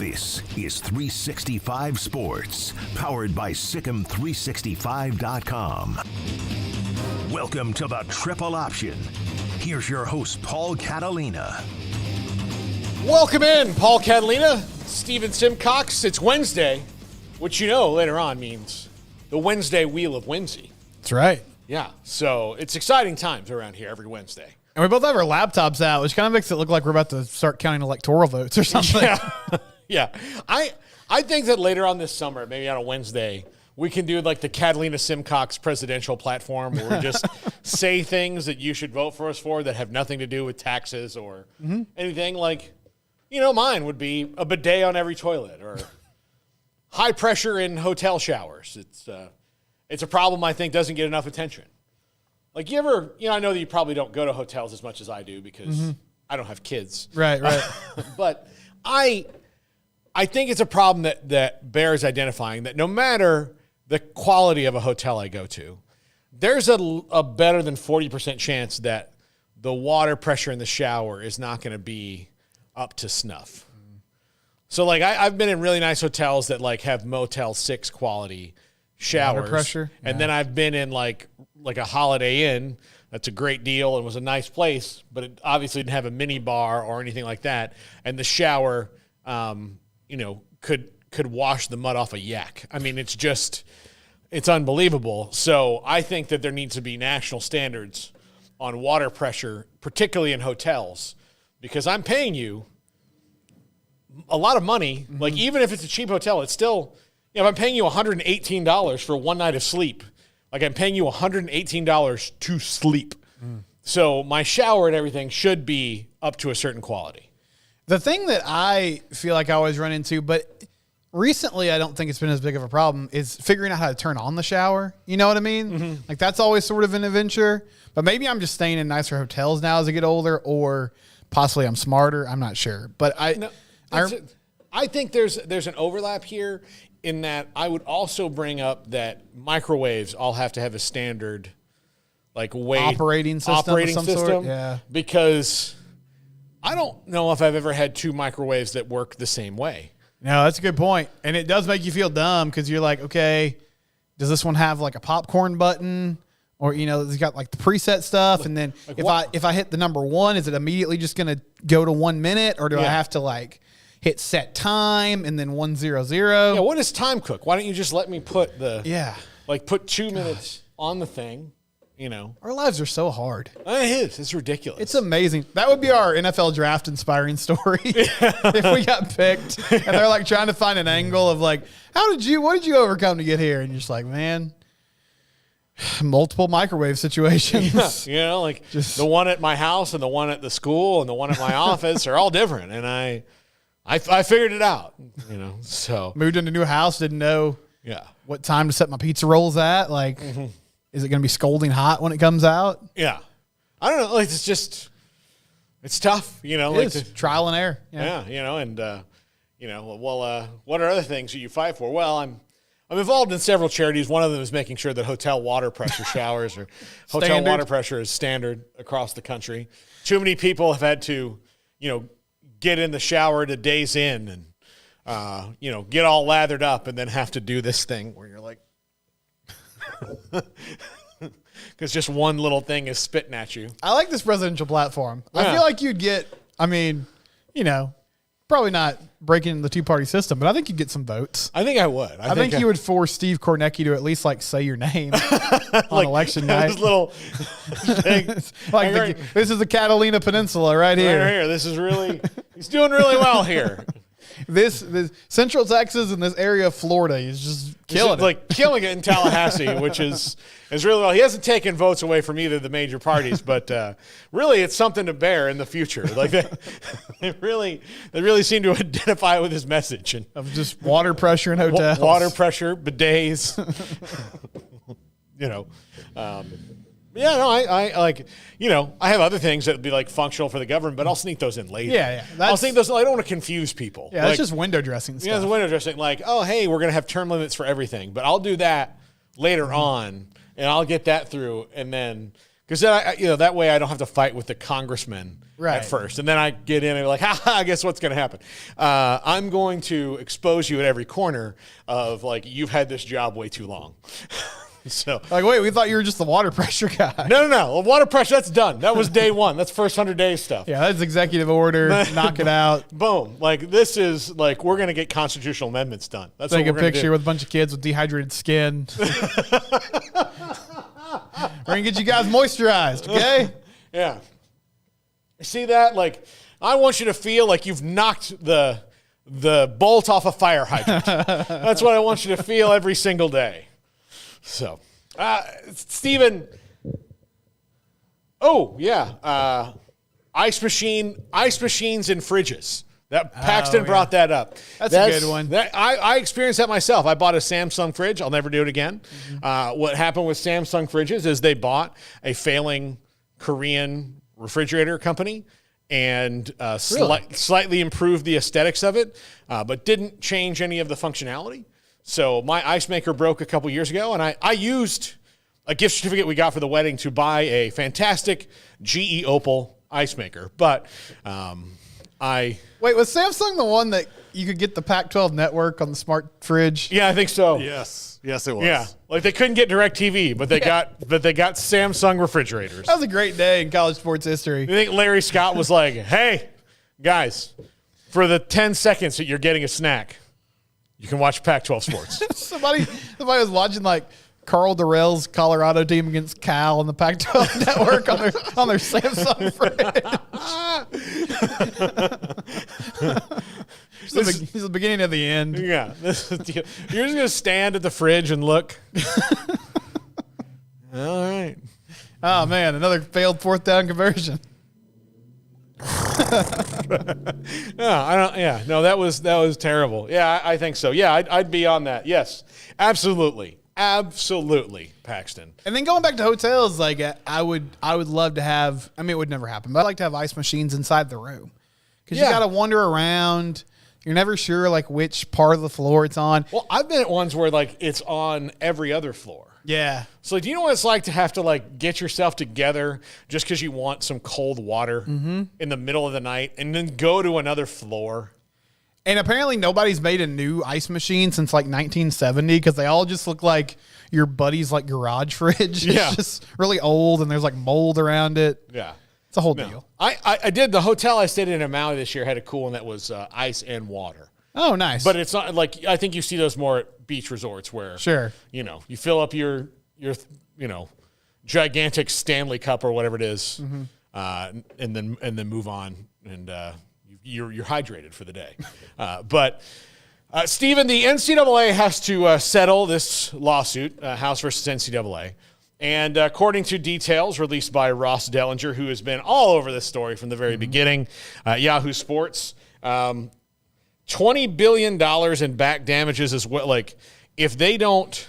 This is 365 Sports, powered by Sikkim365.com. Welcome to the Triple Option. Here's your host, Paul Catalina. Welcome in, Paul Catalina, Stephen Simcox. It's Wednesday, which you know later on means the Wednesday Wheel of Whimsy. That's right. Yeah, so it's exciting times around here every Wednesday. And we both have our laptops out, which kind of makes it look like we're about to start counting electoral votes or something. Yeah. Yeah. I think that later on this summer, maybe on a Wednesday, we can do like the Catalina Simcox presidential platform where we just say things that you should vote for us for that have nothing to do with taxes or anything. Like, you know, mine would be a bidet on every toilet or high pressure in hotel showers. It's a problem I think doesn't get enough attention. Like you ever, I know that you probably don't go to hotels as much as I do because I don't have kids. Right. But I think it's a problem that bears identifying that no matter the quality of a hotel I go to, there's a better than 40% chance that the water pressure in the shower is not going to be up to snuff. So like I've been in really nice hotels that like have Motel 6 quality showers. Water pressure. And then I've been in like a Holiday Inn. That's a great deal and was a nice place, but it obviously didn't have a mini bar or anything like that. And the shower, could wash the mud off a yak. I mean, it's unbelievable. So I think that there needs to be national standards on water pressure, particularly in hotels, because I'm paying you a lot of money. Like even if it's a cheap hotel, it's still, if I'm paying you $118 for one night of sleep, like I'm paying you $118 to sleep. So my shower and everything should be up to a certain quality. The thing that I feel like I always run into, but recently I don't think it's been as big of a problem, is figuring out how to turn on the shower. You know what I mean? Like that's always sort of an adventure. But maybe I'm just staying in nicer hotels now as I get older, or possibly I'm smarter. I'm not sure. But I think there's an overlap here in that I would also bring up that microwaves all have to have a standard operating system. Sort. Yeah. Because I don't know if I've ever had two microwaves that work the same way. No, that's a good point. And it does make you feel dumb because you're like, okay, does this one have like a popcorn button? Or, it's got like the preset stuff. And then if I hit the number one, is it immediately just going to go to 1 minute? Or do I have to hit set time and then 100? Yeah, what does time cook? Why don't you just let me put put 2 minutes on the thing? Our lives are so hard. It is. It's ridiculous. It's amazing. That would be our NFL draft inspiring story if we got picked and they're like trying to find an angle of like, what did you overcome to get here? And you're just like, man, multiple microwave situations. Yeah, just the one at my house and the one at the school and the one at my office are all different. And I figured it out, so. Moved into a new house, didn't know what time to set my pizza rolls at. Is it going to be scalding hot when it comes out? Yeah. I don't know. It's tough, It is. Trial and error. Yeah. What are other things that you fight for? Well, I'm involved in several charities. One of them is making sure that hotel water pressure showers or hotel water pressure is standard across the country. Too many people have had to, get in the shower at a Days Inn and, get all lathered up and then have to do this thing where you're like, because just one little thing is spitting at you. I like this presidential platform. Yeah. I feel like you'd get, probably not breaking into the two-party system, but I think you'd get some votes. I think I would. I think you would force Steve Kornacki to at least say your name on election night. This little thing. This is the Catalina Peninsula right here. Right here. He's doing really well here. This Central Texas and this area of Florida, he's just killing it. Killing it in Tallahassee, which is really well. He hasn't taken votes away from either of the major parties, but really it's something to bear in the future. They really seem to identify with his message of just water pressure in hotels, water pressure, bidets. I have other things that would be functional for the government, but I'll sneak those in later. Yeah. I'll sneak those. I don't want to confuse people. Yeah, that's just window dressing stuff. Yeah, it's window dressing. Hey, we're going to have term limits for everything, but I'll do that later on, and I'll get that through, and then Because then that way I don't have to fight with the congressman at first. And then I get in and be like, I guess what's going to happen? I'm going to expose you at every corner of like, you've had this job way too long. So like, wait, we thought you were just the water pressure guy. No. Water pressure, that's done. That was day one. That's first 100 days stuff. Yeah, that's executive order. Knock it out. Boom. Like, this is like, we're going to get constitutional amendments done. That's Take what we're a picture with a bunch of kids with dehydrated skin. We're going to get you guys moisturized, okay? Yeah. See that? Like, I want you to feel like you've knocked the bolt off a fire hydrant. That's what I want you to feel every single day. So, Stephen. Oh, yeah. Ice machines and fridges. That Paxton brought that up. That's a good one. I experienced that myself. I bought a Samsung fridge. I'll never do it again. What happened with Samsung fridges is they bought a failing Korean refrigerator company and slightly improved the aesthetics of it, but didn't change any of the functionality. So my ice maker broke a couple years ago, and I used a gift certificate we got for the wedding to buy a fantastic GE Opal ice maker. But Wait, was Samsung the one that you could get the Pac-12 network on the smart fridge? Yeah, I think so. Yes, it was. Yeah, like they couldn't get DirecTV, but they got Samsung refrigerators. That was a great day in college sports history. You think Larry Scott was like, "Hey, guys, for the 10 seconds that you're getting a snack, you can watch Pac-12 sports." Somebody was watching like Carl Durrell's Colorado team against Cal on the Pac-12 network on their Samsung fridge. This is the beginning of the end. Yeah. You're just going to stand at the fridge and look. All right. Oh, man, another failed fourth down conversion. No, that was terrible. Yeah, I think so. Yeah, I'd be on that. Yes, absolutely. Absolutely, Paxton. And then going back to hotels, like I would love to have, I mean, it would never happen, but I'd like to have ice machines inside the room. Because you got to wander around. You're never sure, like, which part of the floor it's on. Well, I've been at ones where, like, it's on every other floor. Yeah. So, do you know what it's like to have to, like, get yourself together just because you want some cold water in the middle of the night and then go to another floor? And apparently nobody's made a new ice machine since, like, 1970 because they all just look like your buddy's, like, garage fridge. Yeah. It's just really old and there's, like, mold around it. Yeah. It's a whole deal. I did. The hotel I stayed in Maui this year had a cool one that was ice and water. Oh, nice. But it's not like, I think you see those more at beach resorts where, you fill up your gigantic Stanley Cup or whatever it is, and then move on, and you're hydrated for the day. But Stephen, the NCAA has to settle this lawsuit, House versus NCAA. And according to details released by Ross Dellinger, who has been all over this story from the very beginning, Yahoo Sports, $20 billion in back damages is what, like, if they don't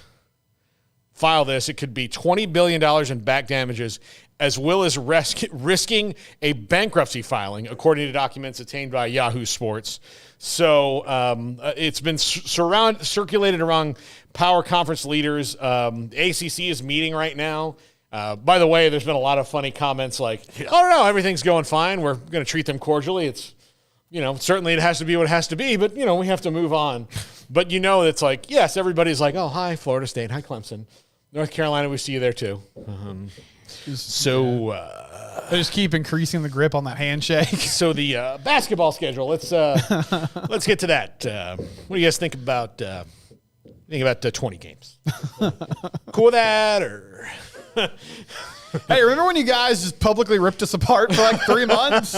file this, it could be $20 billion in back damages, as well as risking a bankruptcy filing, according to documents obtained by Yahoo Sports. So it's been circulated around power conference leaders. ACC is meeting right now. By the way, there's been a lot of funny comments like, "Oh no, everything's going fine. We're going to treat them cordially." It's, certainly it has to be what it has to be, but we have to move on. But it's like, yes, everybody's like, "Oh, hi, Florida State. Hi, Clemson. North Carolina, we see you there too." They just keep increasing the grip on that handshake. So the basketball schedule. Let's get to that. What do you guys think about 20 games? Cool with that, or? Hey, remember when you guys just publicly ripped us apart for like 3 months?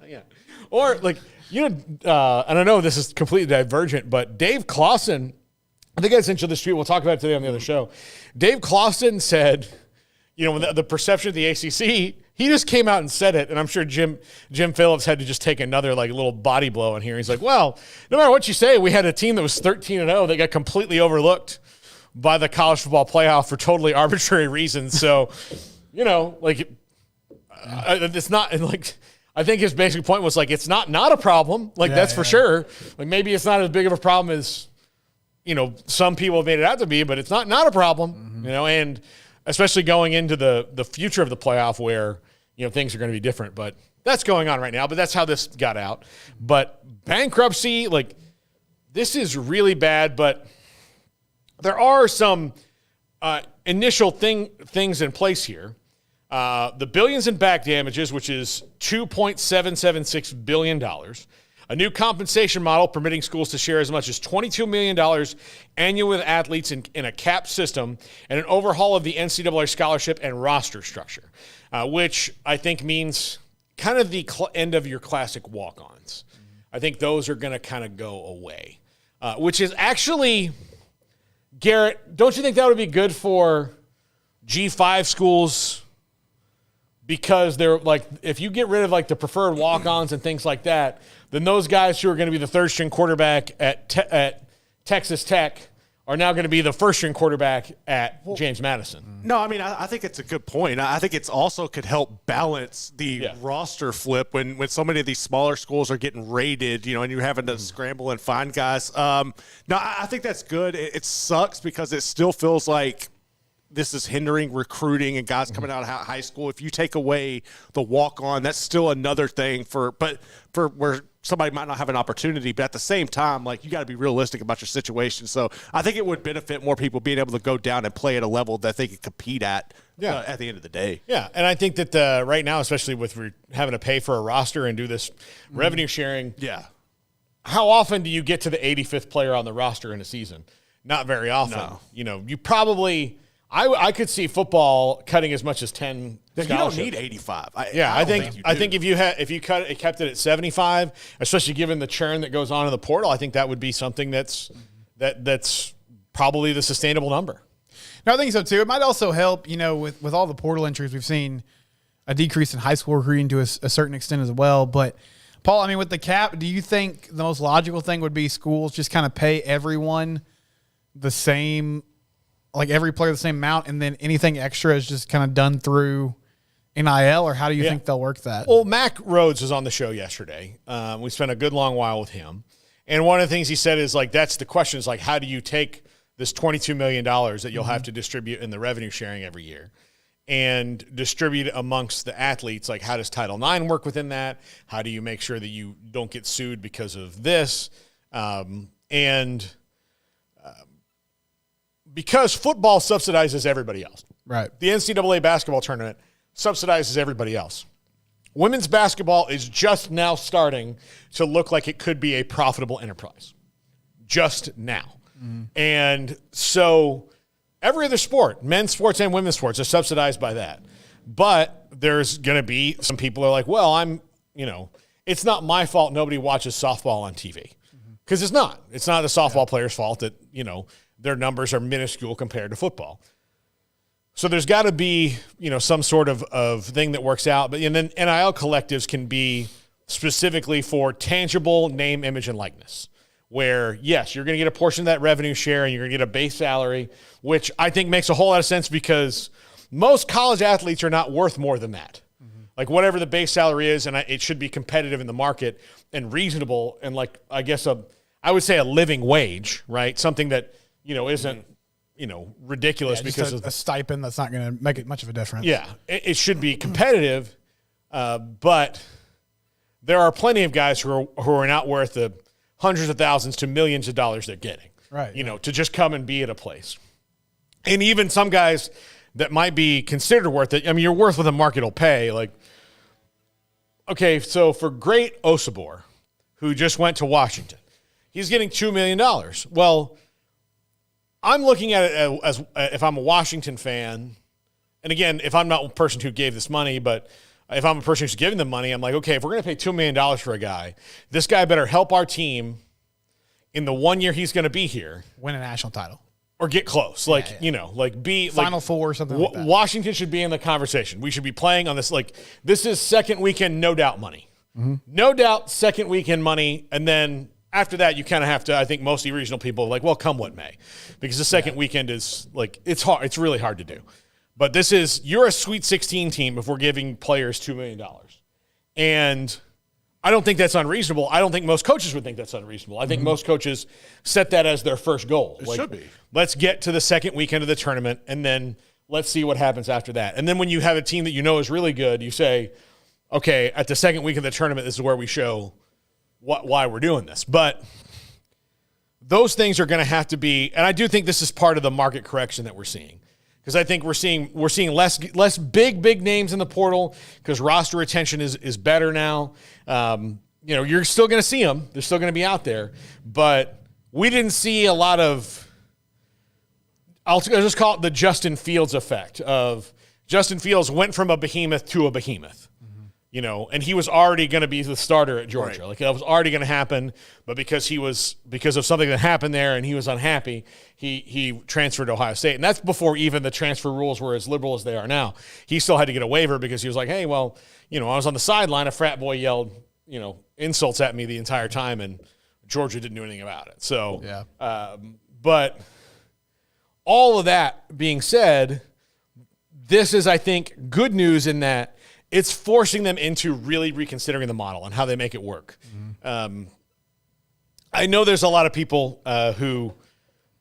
Yeah. Or like and I know this is completely divergent, but Dave Clawson, I think I sent you the street. We'll talk about it today on the other show. Dave Clawson said, when the perception of the ACC, he just came out and said it, and I'm sure Jim Phillips had to just take another like little body blow in here. He's like, well, no matter what you say, we had a team that was 13-0 that got completely overlooked by the college football playoff for totally arbitrary reasons. So, it's not, and like, I think his basic point was like, it's not a problem. Like, that's for sure. Like, maybe it's not as big of a problem as, some people have made it out to be, but it's not a problem, and especially going into the future of the playoff where, things are going to be different. But that's going on right now. But that's how this got out. But bankruptcy, like, this is really bad. But there are some initial things in place here. The billions in back damages, which is $2.776 billion. A new compensation model permitting schools to share as much as $22 million annually with athletes in a cap system, and an overhaul of the NCAA scholarship and roster structure, which I think means kind of the end of your classic walk-ons. I think those are going to kind of go away, which is actually, Garrett, don't you think that would be good for G5 schools? Because they're like, if you get rid of like the preferred walk-ons and things like that, then those guys who are going to be the third-string quarterback at Texas Tech are now going to be the first-string quarterback at James Madison. No, I mean, I think it's a good point. I think it's also could help balance the roster flip when so many of these smaller schools are getting raided, and you're having to scramble and find guys. No, I think that's good. It sucks because it still feels like this is hindering recruiting and guys coming out of high school. If you take away the walk-on, that's still another thing for where somebody might not have an opportunity. But at the same time, like, you got to be realistic about your situation. So I think it would benefit more people being able to go down and play at a level that they can compete at at the end of the day. Yeah, and I think that right now, especially with having to pay for a roster and do this revenue sharing, how often do you get to the 85th player on the roster in a season? Not very often. No. You probably – I could see football cutting as much as 10 scholarships. You don't need 85. I think if you kept it at 75, especially given the churn that goes on in the portal, I think that would be something that's probably the sustainable number. No, I think so too. It might also help, with all the portal entries, we've seen a decrease in high school recruiting to a certain extent as well. But Paul, I mean, with the cap, do you think the most logical thing would be schools just kind of pay everyone the same? Like every player the same amount, and then anything extra is just kind of done through NIL, or how do you think they'll work that? Well, Mac Rhodes was on the show yesterday. We spent a good long while with him. And one of the things he said is, like, that's the question is, like, how do you take this $22 million that you'll have to distribute in the revenue sharing every year and distribute it amongst the athletes? Like, how does Title IX work within that? How do you make sure that you don't get sued because of this? Because football subsidizes everybody else. Right. The NCAA basketball tournament subsidizes everybody else. Women's basketball is just now starting to look like it could be a profitable enterprise. Just now. And so every other sport, men's sports and women's sports, are subsidized by that. But there's going to be some people who are like, well, it's not my fault nobody watches softball on TV. Because it's not. It's not the softball player's fault that, their numbers are minuscule compared to football. So there's got to be, some sort of thing that works out. But and then NIL collectives can be specifically for tangible name, image, and likeness, where, yes, you're going to get a portion of that revenue share and you're going to get a base salary, which I think makes a whole lot of sense because most college athletes are not worth more than that. Like, whatever the base salary is, and it should be competitive in the market and reasonable and, like, I guess I would say a living wage, right? Something that – isn't, ridiculous because of a stipend that's not going to make it much of a difference. Yeah, it should be competitive, but there are plenty of guys who are not worth the hundreds of thousands to millions of dollars they're getting. Right. To just come and be at a place. And even some guys that might be considered worth it. I mean, you're worth what the market will pay. Like, okay, so for Great Osabor, who just went to Washington, he's getting $2 million. Well, I'm looking at it as if I'm a Washington fan, and again, if I'm not a person who gave this money, but if I'm a person who's giving them money, I'm like, okay, if we're going to pay $2 million for a guy, this guy better help our team in the 1 year he's going to be here. Win a national title. Or get close. Like, be Final Four or something like that. Washington should be in the conversation. We should be playing on this. Like, this is second weekend, no doubt money. No doubt second weekend money, and then after that, you kind of have to, I think mostly regional people are like, well, come what may. Because the second weekend is, like, it's hard. It's really hard to do. But you're a Sweet 16 team if we're giving players $2 million. And I don't think that's unreasonable. I don't think most coaches would think that's unreasonable. I think most coaches set that as their first goal. It should be. Let's get to the second weekend of the tournament, and then let's see what happens after that. And then when you have a team that you know is really good, you say, okay, at the second week of the tournament, this is where we show why we're doing this. But those things are going to have to be, and I do think this is part of the market correction that we're seeing. Because I think we're seeing less big names in the portal because roster retention is better now. You're still going to see them. They're still going to be out there. But we didn't see a lot of, I'll just call it the Justin Fields effect of Justin Fields went from a behemoth to a behemoth. And he was already going to be the starter at Georgia. Right. Like that was already going to happen, but because of something that happened there and he was unhappy, he transferred to Ohio State. And that's before even the transfer rules were as liberal as they are now. He still had to get a waiver because he was like, hey, well, I was on the sideline, a frat boy yelled, insults at me the entire time, and Georgia didn't do anything about it. So, yeah. But all of that being said, this is, I think, good news in that it's forcing them into really reconsidering the model and how they make it work. Mm-hmm. I know there's a lot of people who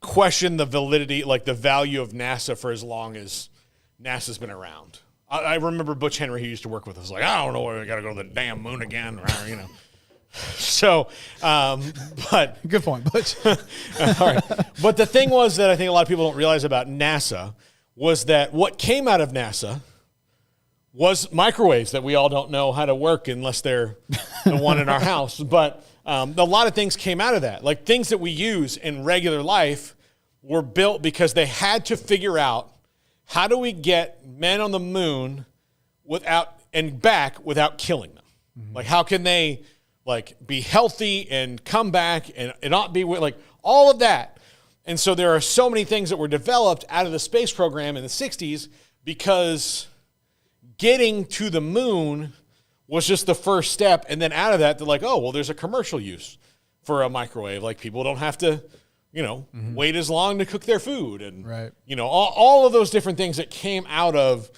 question the validity, like the value of NASA for as long as NASA's been around. I remember Butch Henry, who used to work with us, like, I don't know where we got to go to the damn moon again, So, but good point, Butch. All right. But the thing was that I think a lot of people don't realize about NASA was that what came out of NASA was microwaves that we all don't know how to work unless they're the one in our house. But a lot of things came out of that. Like things that we use in regular life were built because they had to figure out how do we get men on the moon back without killing them. Mm-hmm. Like how can they be healthy and come back and not be like all of that. And so there are so many things that were developed out of the space program in the 60s because getting to the moon was just the first step. And then out of that, they're like, oh, well, there's a commercial use for a microwave. Like people don't have to, mm-hmm. wait as long to cook their food. And, right. All of those different things that came out of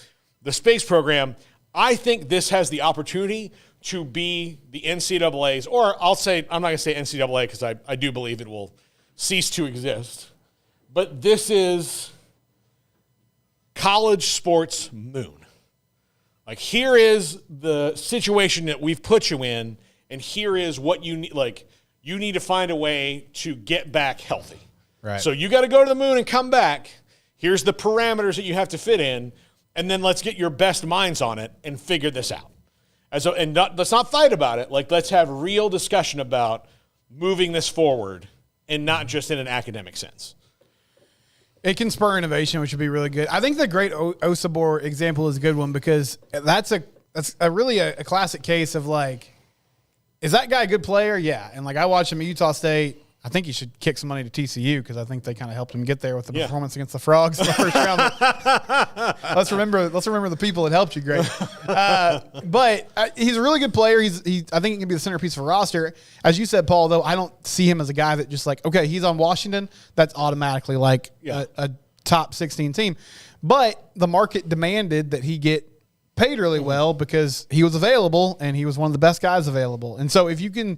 the space program. I think this has the opportunity to be the NCAA's, or I'm not going to say NCAA because I do believe it will cease to exist. But this is college sports moon. Like, here is the situation that we've put you in, and here is what you need. Like, you need to find a way to get back healthy. Right. So you got to go to the moon and come back. Here's the parameters that you have to fit in, and then let's get your best minds on it and figure this out. Let's not fight about it. Like, let's have real discussion about moving this forward and not just in an academic sense. It can spur innovation, which would be really good. I think the great Osabor example is a good one because that's a really a classic case of is that guy a good player? Yeah. And I watched him at Utah State. I think he should kick some money to TCU because I think they kind of helped him get there with the performance against the Frogs in the first round. Let's remember the people that helped you, Greg. But he's a really good player. I think he can be the centerpiece of a roster. As you said, Paul, though, I don't see him as a guy that just okay, he's on Washington. That's automatically a top 16 team. But the market demanded that he get paid really well because he was available and he was one of the best guys available. And so if you can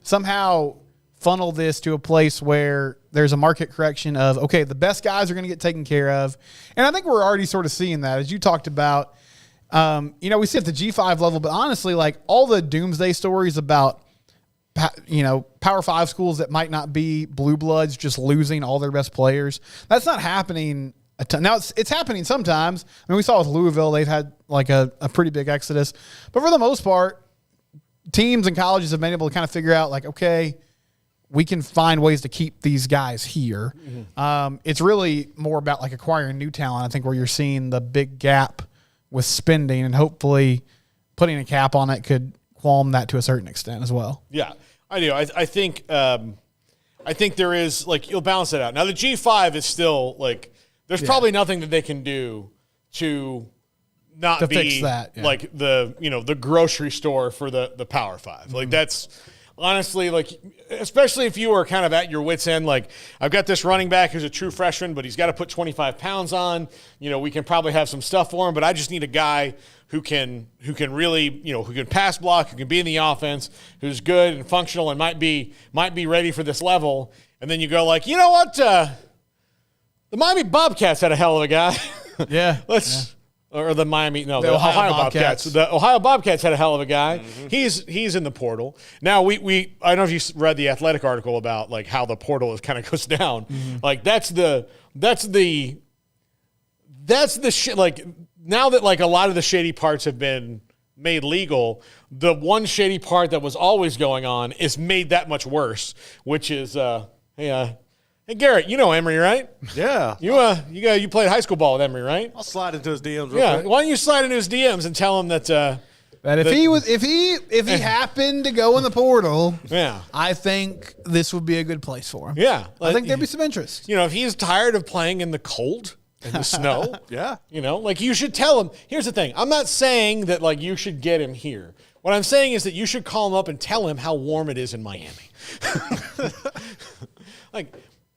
somehow funnel this to a place where there's a market correction of, okay, the best guys are going to get taken care of. And I think we're already sort of seeing that, as you talked about. We see at the G5 level, but honestly, all the doomsday stories about, Power 5 schools that might not be blue bloods just losing all their best players, that's not happening a ton. Now, it's happening sometimes. I mean, we saw with Louisville, they've had a pretty big exodus. But for the most part, teams and colleges have been able to kind of figure out, okay, we can find ways to keep these guys here. Mm-hmm. It's really more about acquiring new talent, I think, where you're seeing the big gap with spending, and hopefully putting a cap on it could qualm that to a certain extent as well. Yeah, I do. I think there is, you'll balance it out. Now, the G5 is still, there's probably nothing that they can do to not be fix that, the grocery store for the Power 5. Mm-hmm. That's honestly, especially if you are kind of at your wit's end, I've got this running back who's a true freshman, but he's got to put 25 pounds on. We can probably have some stuff for him, but I just need a guy who can really, who can pass block, who can be in the offense, who's good and functional and might be ready for this level. And then you go you know what? The Miami Bobcats had a hell of a guy. Yeah. Or the Miami, no, The the Ohio Ohio Bobcats. The Ohio Bobcats had a hell of a guy. He's in the portal. Now, I don't know if you read the Athletic article about like how the portal is kind of goes down. Like that's the shit. Like now that like a lot of the shady parts have been made legal, the one shady part that was always going on is made that much worse, which is, Hey Garrett, you know Emery, right? Yeah. You played high school ball with Emery, right? I'll slide into his DMs real quick. Why don't you slide into his DMs and tell him that if he happened to go in the portal, yeah, I think this would be a good place for him. Yeah. I think there'd be some interest. You know, if he's tired of playing in the cold and the snow, yeah. You know, like you should tell him. Here's the thing. I'm not saying that like you should get him here. What I'm saying is that you should call him up and tell him how warm it is in Miami. Like,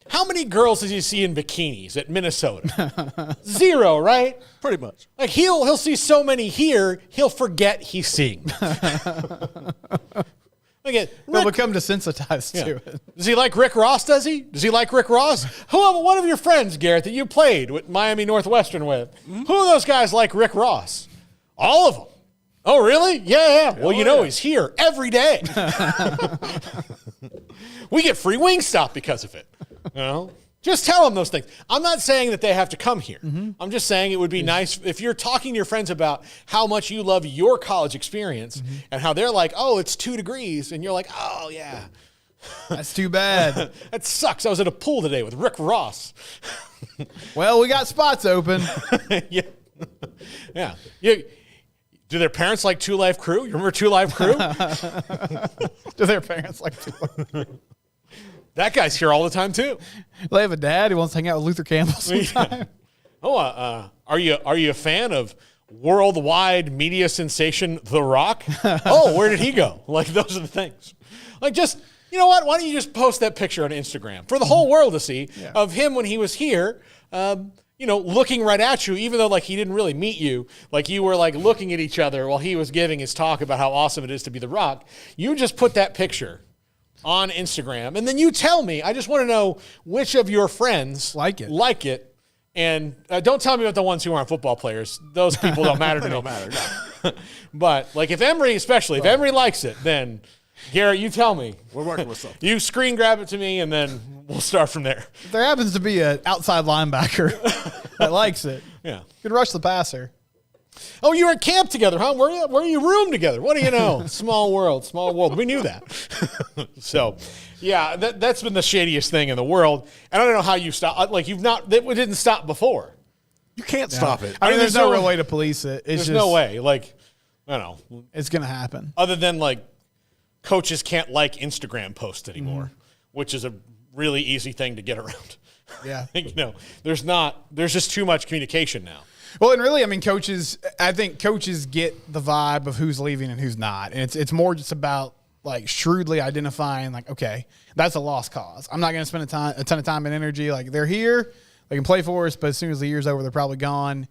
how many girls does he see in bikinis at Minnesota? 0, right? Pretty much. Like he'll see so many here, he'll forget he's seeing. He'll become desensitized to it. Does he like Rick Ross, does he? Does he like Rick Ross? One of your friends, Garrett, that you played with Miami Northwestern with, who of those guys like Rick Ross? All of them. Oh, really? Yeah. Well, he's here every day. We get free Wingstop because of it. You know? Just tell them those things. I'm not saying that they have to come here. I'm just saying it would be nice if you're talking to your friends about how much you love your college experience and how they're like, oh, it's 2 degrees. And you're like, oh, yeah. That's too bad. That sucks. I was at a pool today with Rick Ross. Well, we got spots open. Yeah. Do their parents like 2 Live Crew? You remember 2 Live Crew? Do their parents like 2 Live Crew? That guy's here all the time too. They have a dad who wants to hang out with Luther Campbell sometime. Oh, are you a fan of worldwide media sensation The Rock? Oh, where did he go? Like those are the things. Like just, you know what? Why don't you just post that picture on Instagram for the whole world to see of him when he was here? Looking right at you, even though like he didn't really meet you, like you were like looking at each other while he was giving his talk about how awesome it is to be The Rock. You just put that picture on Instagram, and then you tell me. I just want to know which of your friends like it, and don't tell me about the ones who aren't football players. Those people don't matter to me. Don't matter. No. But like if Emery, if Emery likes it, then Garrett, you tell me. We're working with something. You screen grab it to me, and then we'll start from there. If there happens to be an outside linebacker that likes it, yeah, you could rush the passer. Oh, you were at camp together, huh? Where you room together? What do you know? Small world. We knew that. So, yeah, that's been the shadiest thing in the world. And I don't know how you stop. Like it didn't stop before. You can't stop it. I mean, there's no real way to police it. There's no way. Like, I don't know. It's going to happen. Other than like coaches can't like Instagram posts anymore, which is a really easy thing to get around. Yeah. There's just too much communication now. Well, and really, I mean, I think coaches get the vibe of who's leaving and who's not. And it's more just about like shrewdly identifying like, okay, that's a lost cause. I'm not going to spend a ton of time and energy. Like they're here, they can play for us, but as soon as the year's over, they're probably gone.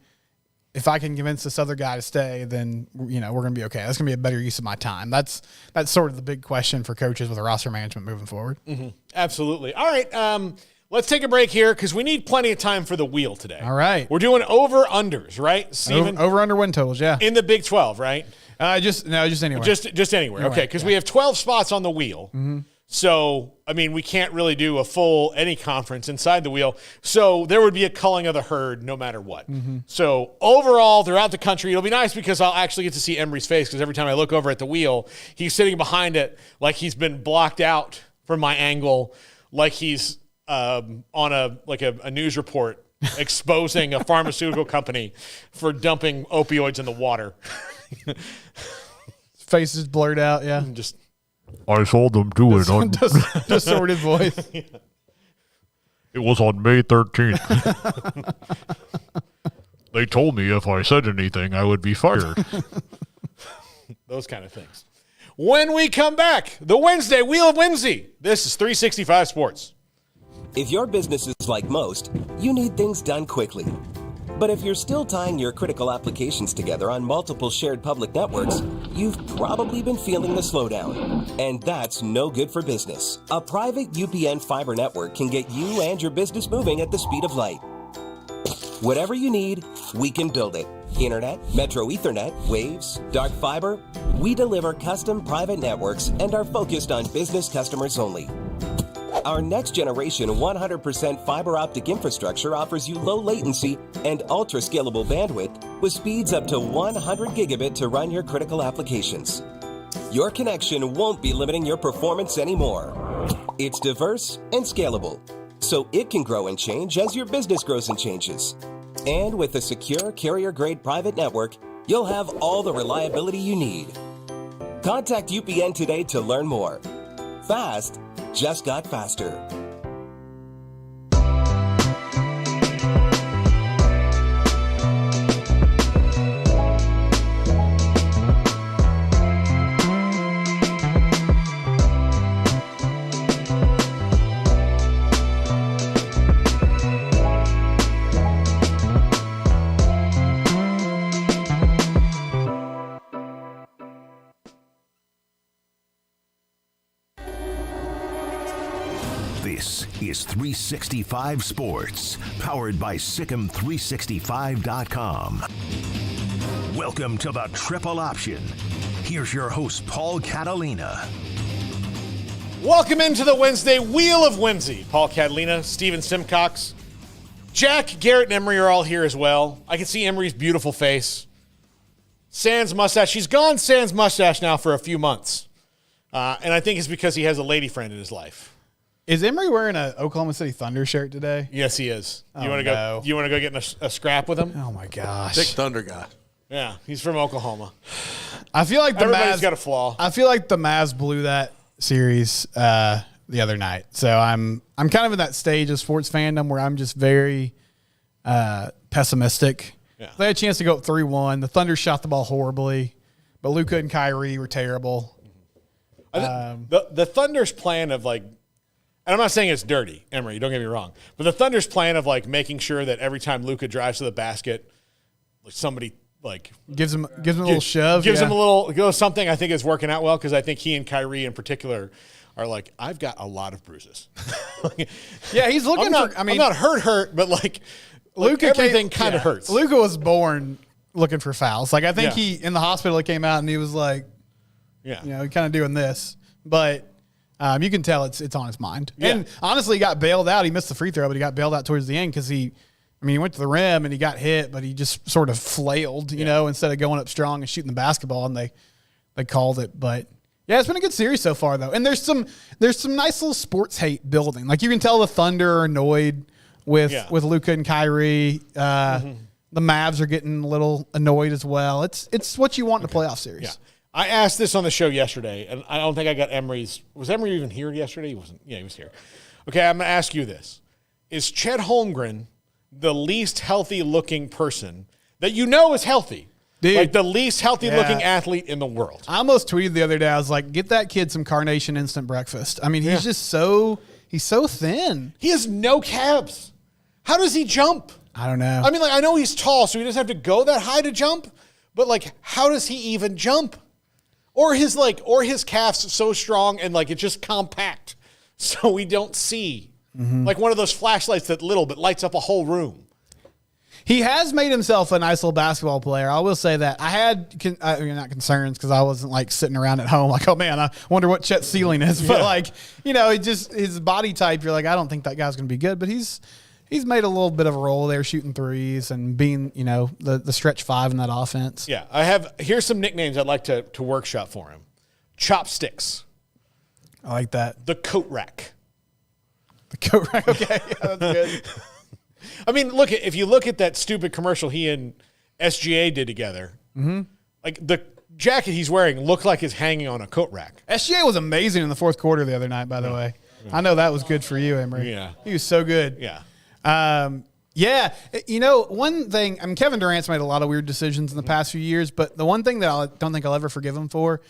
If I can convince this other guy to stay, then, we're going to be okay. That's going to be a better use of my time. That's sort of the big question for coaches with roster management moving forward. Mm-hmm. Absolutely. All right. Let's take a break here because we need plenty of time for the wheel today. All right. We're doing over-unders, right, Stephen? Over-under win totals, yeah. In the Big 12, right? Just anywhere. Just anywhere. Okay, because we have 12 spots on the wheel. Mm-hmm. So, I mean, we can't really do a full any conference inside the wheel. So there would be a culling of the herd no matter what. Mm-hmm. So overall, throughout the country, it'll be nice because I'll actually get to see Emery's face because every time I look over at the wheel, he's sitting behind it like he's been blocked out from my angle, like he's on a news report exposing a pharmaceutical company for dumping opioids in the water. Face is blurred out, yeah. I saw them do it on distorted voice. Yeah. It was on May 13th. They told me if I said anything, I would be fired. Those kind of things. When we come back, the Wednesday Wheel of Whimsy. This is 365 Sports. If your business is like most, you need things done quickly. But if you're still tying your critical applications together on multiple shared public networks, you've probably been feeling the slowdown. And that's no good for business. A private UPN fiber network can get you and your business moving at the speed of light. Whatever you need, we can build it. Internet, Metro Ethernet, Waves, dark fiber. We deliver custom private networks and are focused on business customers only. Our next generation 100% fiber optic infrastructure offers you low latency and ultra scalable bandwidth with speeds up to 100 gigabit to run your critical applications. Your connection won't be limiting your performance anymore. It's diverse and scalable, so it can grow and change as your business grows and changes. And with a secure carrier-grade private network, you'll have all the reliability you need. Contact UPN today to learn more. Fast just got faster. This is 365 Sports, powered by Sikkim365.com. Welcome to the Triple Option. Here's your host, Paul Catalina. Welcome into the Wednesday Wheel of Whimsy. Paul Catalina, Stephen Simcox, Jack, Garrett, and Emery are all here as well. I can see Emery's beautiful face. Sans mustache. He's gone sans mustache now for a few months. And I think it's because he has a lady friend in his life. Is Emery wearing an Oklahoma City Thunder shirt today? Yes, he is. Oh, You want to go? You want to go get in a scrap with him? Oh my gosh! Big Thunder guy. Yeah, he's from Oklahoma. I feel like Everybody's got a flaw. I feel like the Mavs blew that series the other night. So I'm kind of in that stage of sports fandom where I'm just very pessimistic. Yeah. They had a chance to go up 3-1. The Thunder shot the ball horribly, but Luka and Kyrie were terrible. The Thunder's plan of like, and I'm not saying it's dirty, Emery, don't get me wrong, but the Thunder's plan of like making sure that every time Luka drives to the basket, like somebody like gives him a little shove, gives him a little something. I think is working out well because I think he and Kyrie in particular are like, I've got a lot of bruises. Yeah, he's looking I'm for. I mean, I'm not hurt, but like Luka everything kind of hurts. Luka was born looking for fouls. Like I think Yeah. he in the hospital he came out and he was like, Yeah, you know, kind of doing this, but you can tell it's on his mind. Yeah. And honestly, he got bailed out. He missed the free throw, but he got bailed out towards the end because he went to the rim and he got hit, but he just sort of flailed, you know, instead of going up strong and shooting the basketball, and they called it. But yeah, it's been a good series so far though, and there's some nice little sports hate building. Like you can tell the Thunder are annoyed with Luka and Kyrie. The Mavs are getting a little annoyed as well. It's what you want in a playoff series. Yeah. I asked this on the show yesterday, and I don't think I got Emery's. Was Emery even here yesterday? He wasn't. Yeah, he was here. Okay, I'm going to ask you this. Is Chet Holmgren the least healthy-looking person that you know is healthy? Dude. Like the least healthy-looking athlete in the world. I almost tweeted the other day. I was like, get that kid some Carnation instant breakfast. I mean, he's just he's so thin. He has no calves. How does he jump? I don't know. I mean, like I know he's tall, so he doesn't have to go that high to jump, but like how does he even jump? Or his calves so strong and like it's just compact, so we don't see. Like one of those flashlights that little but lights up a whole room. He has made himself a nice little basketball player. I will say that. I had not concerns because I wasn't like sitting around at home like, oh man, I wonder what Chet's ceiling is. But like, you know, it just his body type. You're like, I don't think that guy's going to be good. But he's made a little bit of a role there, shooting threes and being, you know, the stretch five in that offense. Yeah, here's some nicknames I'd like to workshop for him. Chopsticks. I like that. The coat rack. The coat rack. Okay, yeah, that's good. I mean, if you look at that stupid commercial he and SGA did together, like the jacket he's wearing looked like it's hanging on a coat rack. SGA was amazing in the fourth quarter the other night, by the way. Yeah. I know that was good for you, Emery. Yeah. He was so good. Yeah. Yeah, you know, one thing, I mean, Kevin Durant's made a lot of weird decisions in the past few years, but the one thing that I don't think I'll ever forgive him for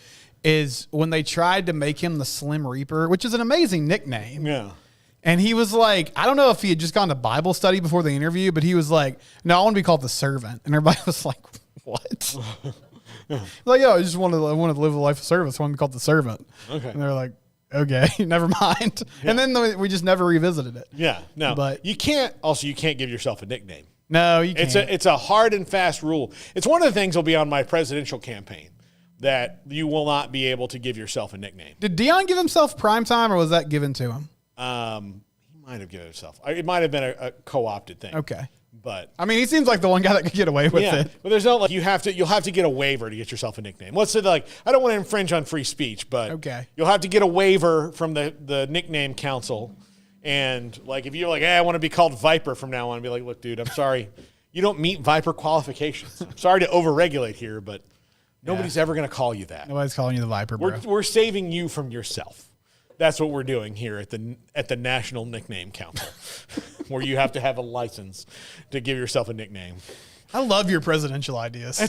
is when they tried to make him the Slim Reaper, which is an amazing nickname. Yeah. And he was like, I don't know if he had just gone to Bible study before the interview, but he was like, no, I want to be called the servant. And everybody was like, what? Like, I just wanted to live a life of service. I want to be called the servant. Okay. And they're like, okay, never mind. Yeah. And then we just never revisited it. Yeah. No, but you can't give yourself a nickname. No, you can't. It's a hard and fast rule. It's one of the things that'll be on my presidential campaign, that you will not be able to give yourself a nickname. Did Deion give himself primetime, or was that given to him? He might have given himself. It might have been a co-opted thing. Okay. But I mean, he seems like the one guy that could get away with it. But there's no like you'll have to get a waiver to get yourself a nickname. Let's say like I don't want to infringe on free speech, but okay, you'll have to get a waiver from the nickname council. And like if you're like, hey, I want to be called Viper from now on, I'd be like, look, dude, I'm sorry, you don't meet Viper qualifications. I'm sorry to overregulate here, but nobody's ever going to call you that. Nobody's calling you the Viper, bro. We're saving you from yourself. That's what we're doing here at the National Nickname Council, where you have to have a license to give yourself a nickname. I love your presidential ideas. I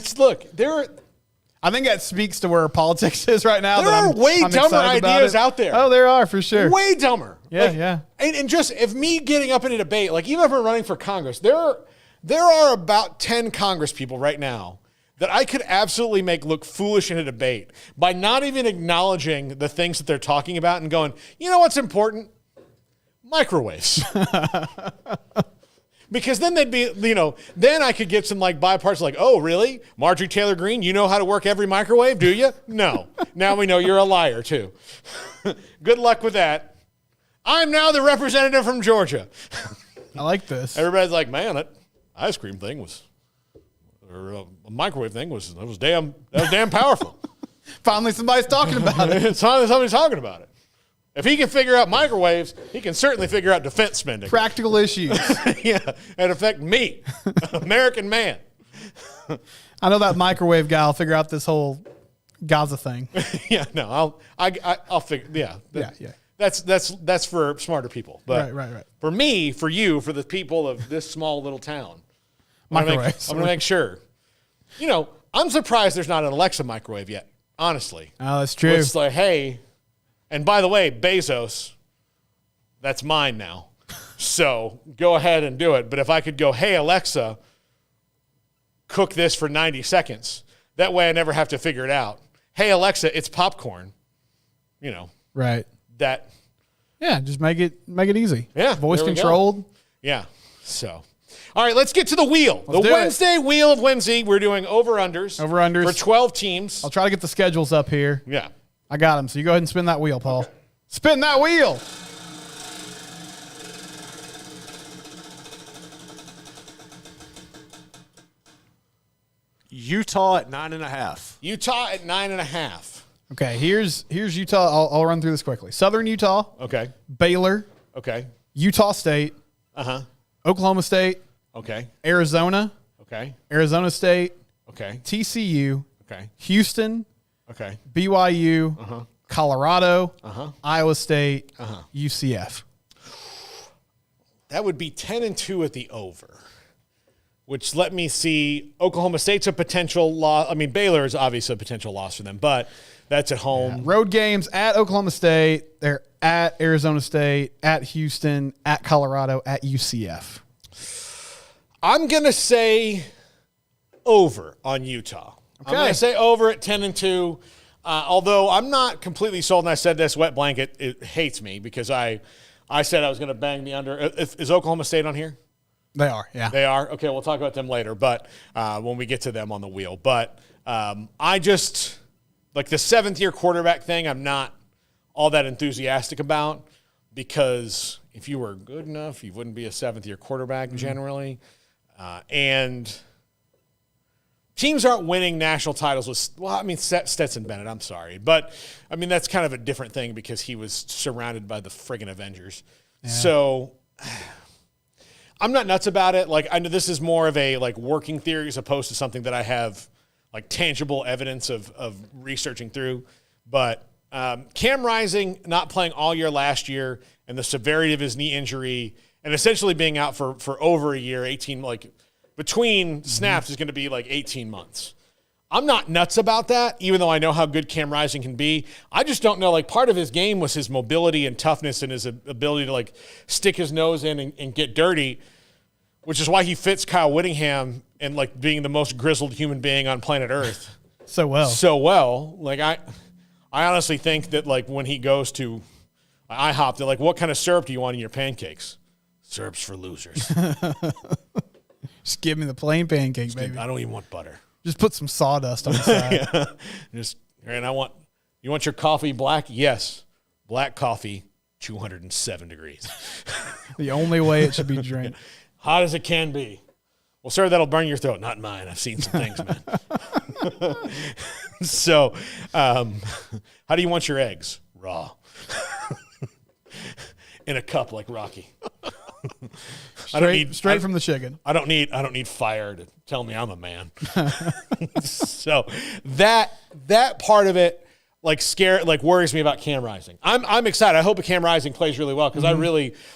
think that speaks to where politics is right now. There are way dumber ideas out there. Oh, there are for sure. Way dumber. Yeah. And just if me getting up in a debate, like even if we're running for Congress, there are about 10 Congress people right now that I could absolutely make look foolish in a debate by not even acknowledging the things that they're talking about and going, you know what's important? Microwaves. Because then they'd be, then I could get some like bipartisan, like, oh, really? Marjorie Taylor Greene, you know how to work every microwave, do you? No. Now we know you're a liar, too. Good luck with that. I'm now the representative from Georgia. I like this. Everybody's like, man, that ice cream thing was, or a microwave thing was damn powerful. Finally, somebody's talking about it. Finally, somebody's talking about it. If he can figure out microwaves, he can certainly figure out defense spending. Practical issues. Yeah, that affect me, American man. I know that microwave guy will figure out this whole Gaza thing. Yeah, no, I'll figure. Yeah, That's for smarter people. But right. For me, for you, for the people of this small little town, I'm going to make sure. I'm surprised there's not an Alexa microwave yet, honestly. Oh, that's true. It's like, hey, and by the way, Bezos, that's mine now. So go ahead and do it. But if I could go, hey, Alexa, cook this for 90 seconds. That way I never have to figure it out. Hey, Alexa, it's popcorn. Right. That. Yeah, just make it easy. Yeah. Voice controlled. Yeah. So. All right, let's get to the wheel. Let's the Wednesday wheel of Whimsy. We're doing over-unders. Over-unders. For 12 teams. I'll try to get the schedules up here. Yeah. I got them. So you go ahead and spin that wheel, Paul. Okay. Spin that wheel. Utah at 9.5. Utah at 9.5. Okay, here's Utah. I'll run through this quickly. Southern Utah. Okay. Baylor. Okay. Utah State. Oklahoma State. Okay. Arizona. Okay. Arizona State. Okay. TCU. Okay. Houston. Okay. BYU. Colorado. Iowa State. UCF. That would be 10-2 at the over, which let me see. Oklahoma State's a potential loss. I mean, Baylor is obviously a potential loss for them, but that's at home. Yeah. Road games at Oklahoma State. They're at Arizona State, at Houston, at Colorado, at UCF. I'm going to say over on Utah. Okay. I'm going to say over at 10-2. Although I'm not completely sold, and I said this, Wet Blanket, it hates me because I said I was going to bang the under. Is Oklahoma State on here? They are, yeah. They are? Okay, we'll talk about them later, but when we get to them on the wheel. But I just, like the seventh-year quarterback thing, I'm not all that enthusiastic about because if you were good enough, you wouldn't be a seventh-year quarterback generally. And teams aren't winning national titles with, Stetson Bennett, I'm sorry. But, that's kind of a different thing because he was surrounded by the friggin' Avengers. Yeah. So I'm not nuts about it. Like, I know this is more of a, working theory as opposed to something that I have, tangible evidence of researching through. But Cam Rising not playing all year last year and the severity of his knee injury and essentially being out for over a year, between snaps is going to be 18 months. I'm not nuts about that, even though I know how good Cam Rising can be. I just don't know. Part of his game was his mobility and toughness and his ability to, stick his nose in and get dirty, which is why he fits Kyle Whittingham and, being the most grizzled human being on planet Earth. So well. I honestly think that, when he goes to IHOP, they're like, what kind of syrup do you want in your pancakes? Syrup's for losers. Just give me the plain pancake, baby. I don't even want butter. Just put some sawdust on the side. You want your coffee black? Yes. Black coffee, 207 degrees. The only way it should be drank. Hot as it can be. Well, sir, that'll burn your throat. Not mine. I've seen some things, man. So, how do you want your eggs? Raw. In a cup like Rocky. Straight from the chicken. I don't need fire to tell me I'm a man. So that part of it worries me about Cam Rising. I'm excited. I hope Cam Rising plays really well because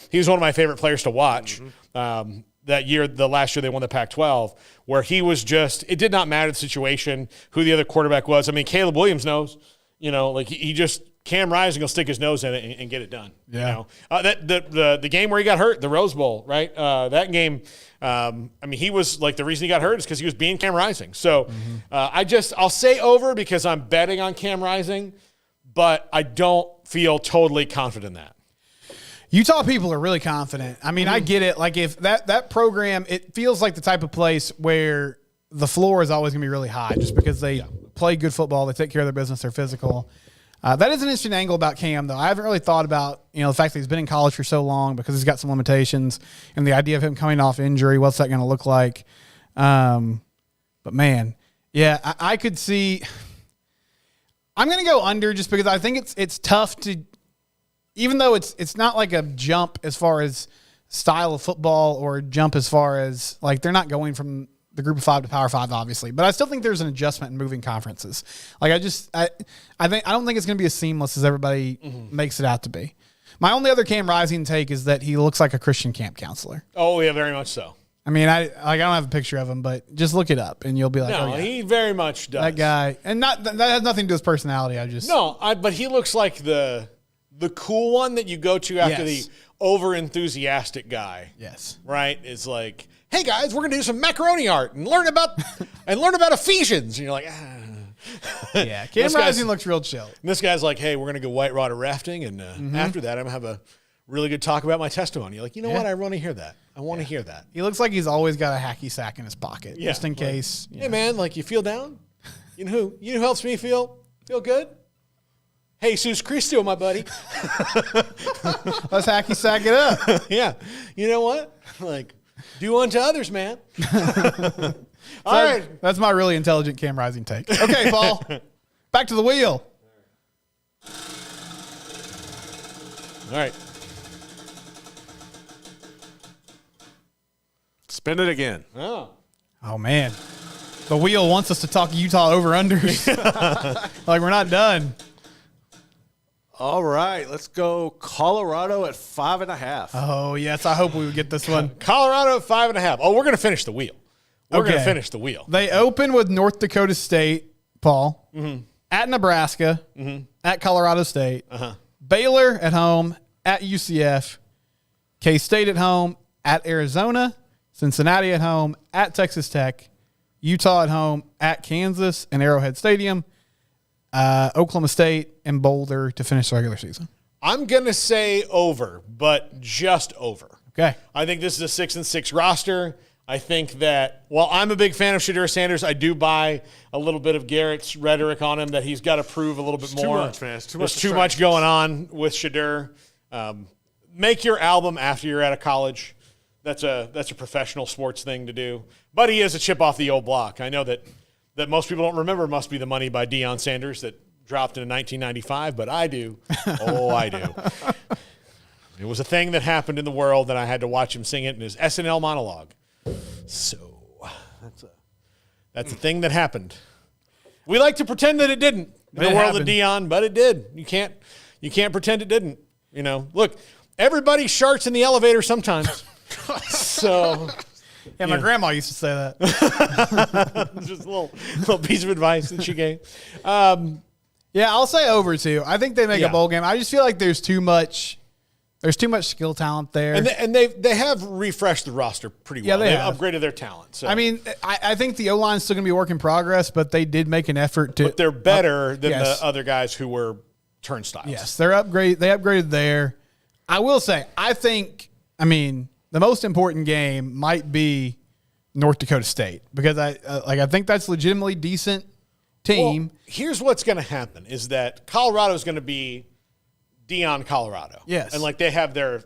he was one of my favorite players to watch. That year, the last year they won the Pac-12, where he was it did not matter the situation, who the other quarterback was. I mean, Caleb Williams knows, Cam Rising will stick his nose in it and get it done. Yeah. The game where he got hurt, the Rose Bowl, right? That game, he was the reason he got hurt is because he was being Cam Rising. So I'll say over because I'm betting on Cam Rising, but I don't feel totally confident in that. Utah people are really confident. I mean, I get it. Like if that program, it feels like the type of place where the floor is always going to be really high just because they play good football, they take care of their business, they're physical. That is an interesting angle about Cam, though. I haven't really thought about, the fact that he's been in college for so long because he's got some limitations and the idea of him coming off injury. What's that going to look like? But man, yeah, I could see. I'm going to go under just because I think it's tough to. Even though it's not like a jump as far as style of football or jump as far as they're not going from the group of 5 to Power 5, obviously, but I still think there's an adjustment in moving conferences. I don't think it's going to be as seamless as everybody makes it out to be. My only other Cam Rising take is that he looks like a Christian camp counselor. Oh yeah, very much so. I mean, I don't have a picture of him, but just look it up and you'll be like, no, he very much does. That guy, and that has nothing to do with his personality. But he looks like the cool one that you go to after the over enthusiastic guy. Yes. Right? Is like, hey guys, we're gonna do some macaroni art and learn about Ephesians. And you're like, Yeah, Cam Rising looks real chill. And this guy's like, hey, we're gonna go white water rafting, and after that, I'm gonna have a really good talk about my testimony. You're like, you know what? I want to hear that. I want to hear that. He looks like he's always got a hacky sack in his pocket, just in case. Hey man, you feel down? You know who helps me feel good? Hey, Jesus Christo, my buddy. Let's hacky sack it up. Yeah. You know what? Do unto others, man. All right. That's my really intelligent Cam Rising take. Okay, Paul. Back to the wheel. All right. Spin it again. Oh, man. The wheel wants us to talk Utah over-unders. We're not done. All right, let's go Colorado at 5.5. Oh, yes. I hope we would get this one. Colorado at 5.5. Oh, we're going to finish the wheel. We're going to finish the wheel. They open with North Dakota State, Paul, at Nebraska, at Colorado State, Baylor at home, at UCF, K-State at home, at Arizona, Cincinnati at home, at Texas Tech, Utah at home, at Kansas and Arrowhead Stadium, Oklahoma State, and Boulder to finish the regular season. I'm going to say over, but just over. Okay. I think this is a 6-6 roster. I think that while I'm a big fan of Shedeur Sanders, I do buy a little bit of Garrett's rhetoric on him that he's got to prove a little bit more. Too much, man. There's too much going on with Shedeur. Make your album after you're out of college. That's a professional sports thing to do. But he is a chip off the old block. I know that most people don't remember Must Be the Money by Deion Sanders that dropped in 1995, but I do. Oh, I do. It was a thing that happened in the world, and I had to watch him sing it in his SNL monologue. So that's a thing that happened. We like to pretend that it didn't in the world of Deion, but it did. You can't pretend it didn't. Look, everybody sharts in the elevator sometimes. So. Yeah, my grandma used to say that. Just a little piece of advice that she gave. Yeah, I'll say over too. I think they make a bowl game. I just feel like there's too much skill talent there. And they have refreshed the roster pretty well. Yeah, They've upgraded their talent. So. I mean, I think the O-line's still going to be a work in progress, but they did make an effort to. But they're better than the other guys who were turnstiles. Yes, they upgraded there. I will say, the most important game might be North Dakota State because I think that's legitimately decent team. Well, here's what's going to happen is that Colorado is going to be Deion Colorado. Yes. And like they have their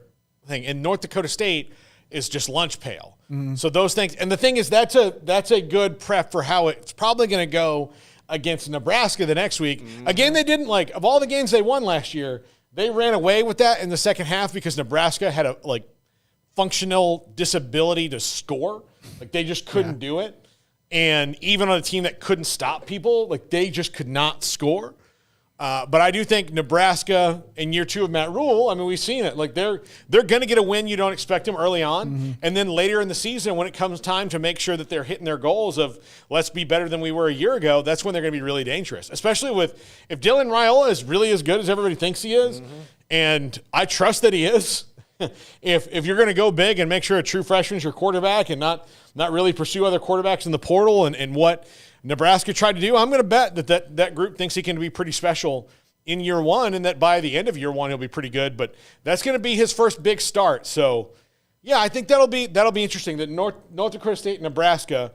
thing. And North Dakota State is just lunch pail. So those things. And the thing is that's a good prep for how it's probably going to go against Nebraska the next week. Again, they didn't of all the games they won last year, they ran away with that in the second half because Nebraska had a functional disability to score. Like they just couldn't do it. And even on a team that couldn't stop people, they just could not score. But I do think Nebraska in year 2 of Matt Rule, I mean, we've seen it. They're going to get a win you don't expect them early on. And then later in the season, when it comes time to make sure that they're hitting their goals of let's be better than we were a year ago, that's when they're going to be really dangerous. Especially if Dylan Raiola is really as good as everybody thinks he is, and I trust that he is. If you're going to go big and make sure a true freshman's your quarterback and not really pursue other quarterbacks in the portal and what Nebraska tried to do, I'm going to bet that group thinks he can be pretty special in year 1 and that by the end of year 1 he'll be pretty good. But that's going to be his first big start. So, yeah, I think that'll be interesting. That North Dakota State and Nebraska,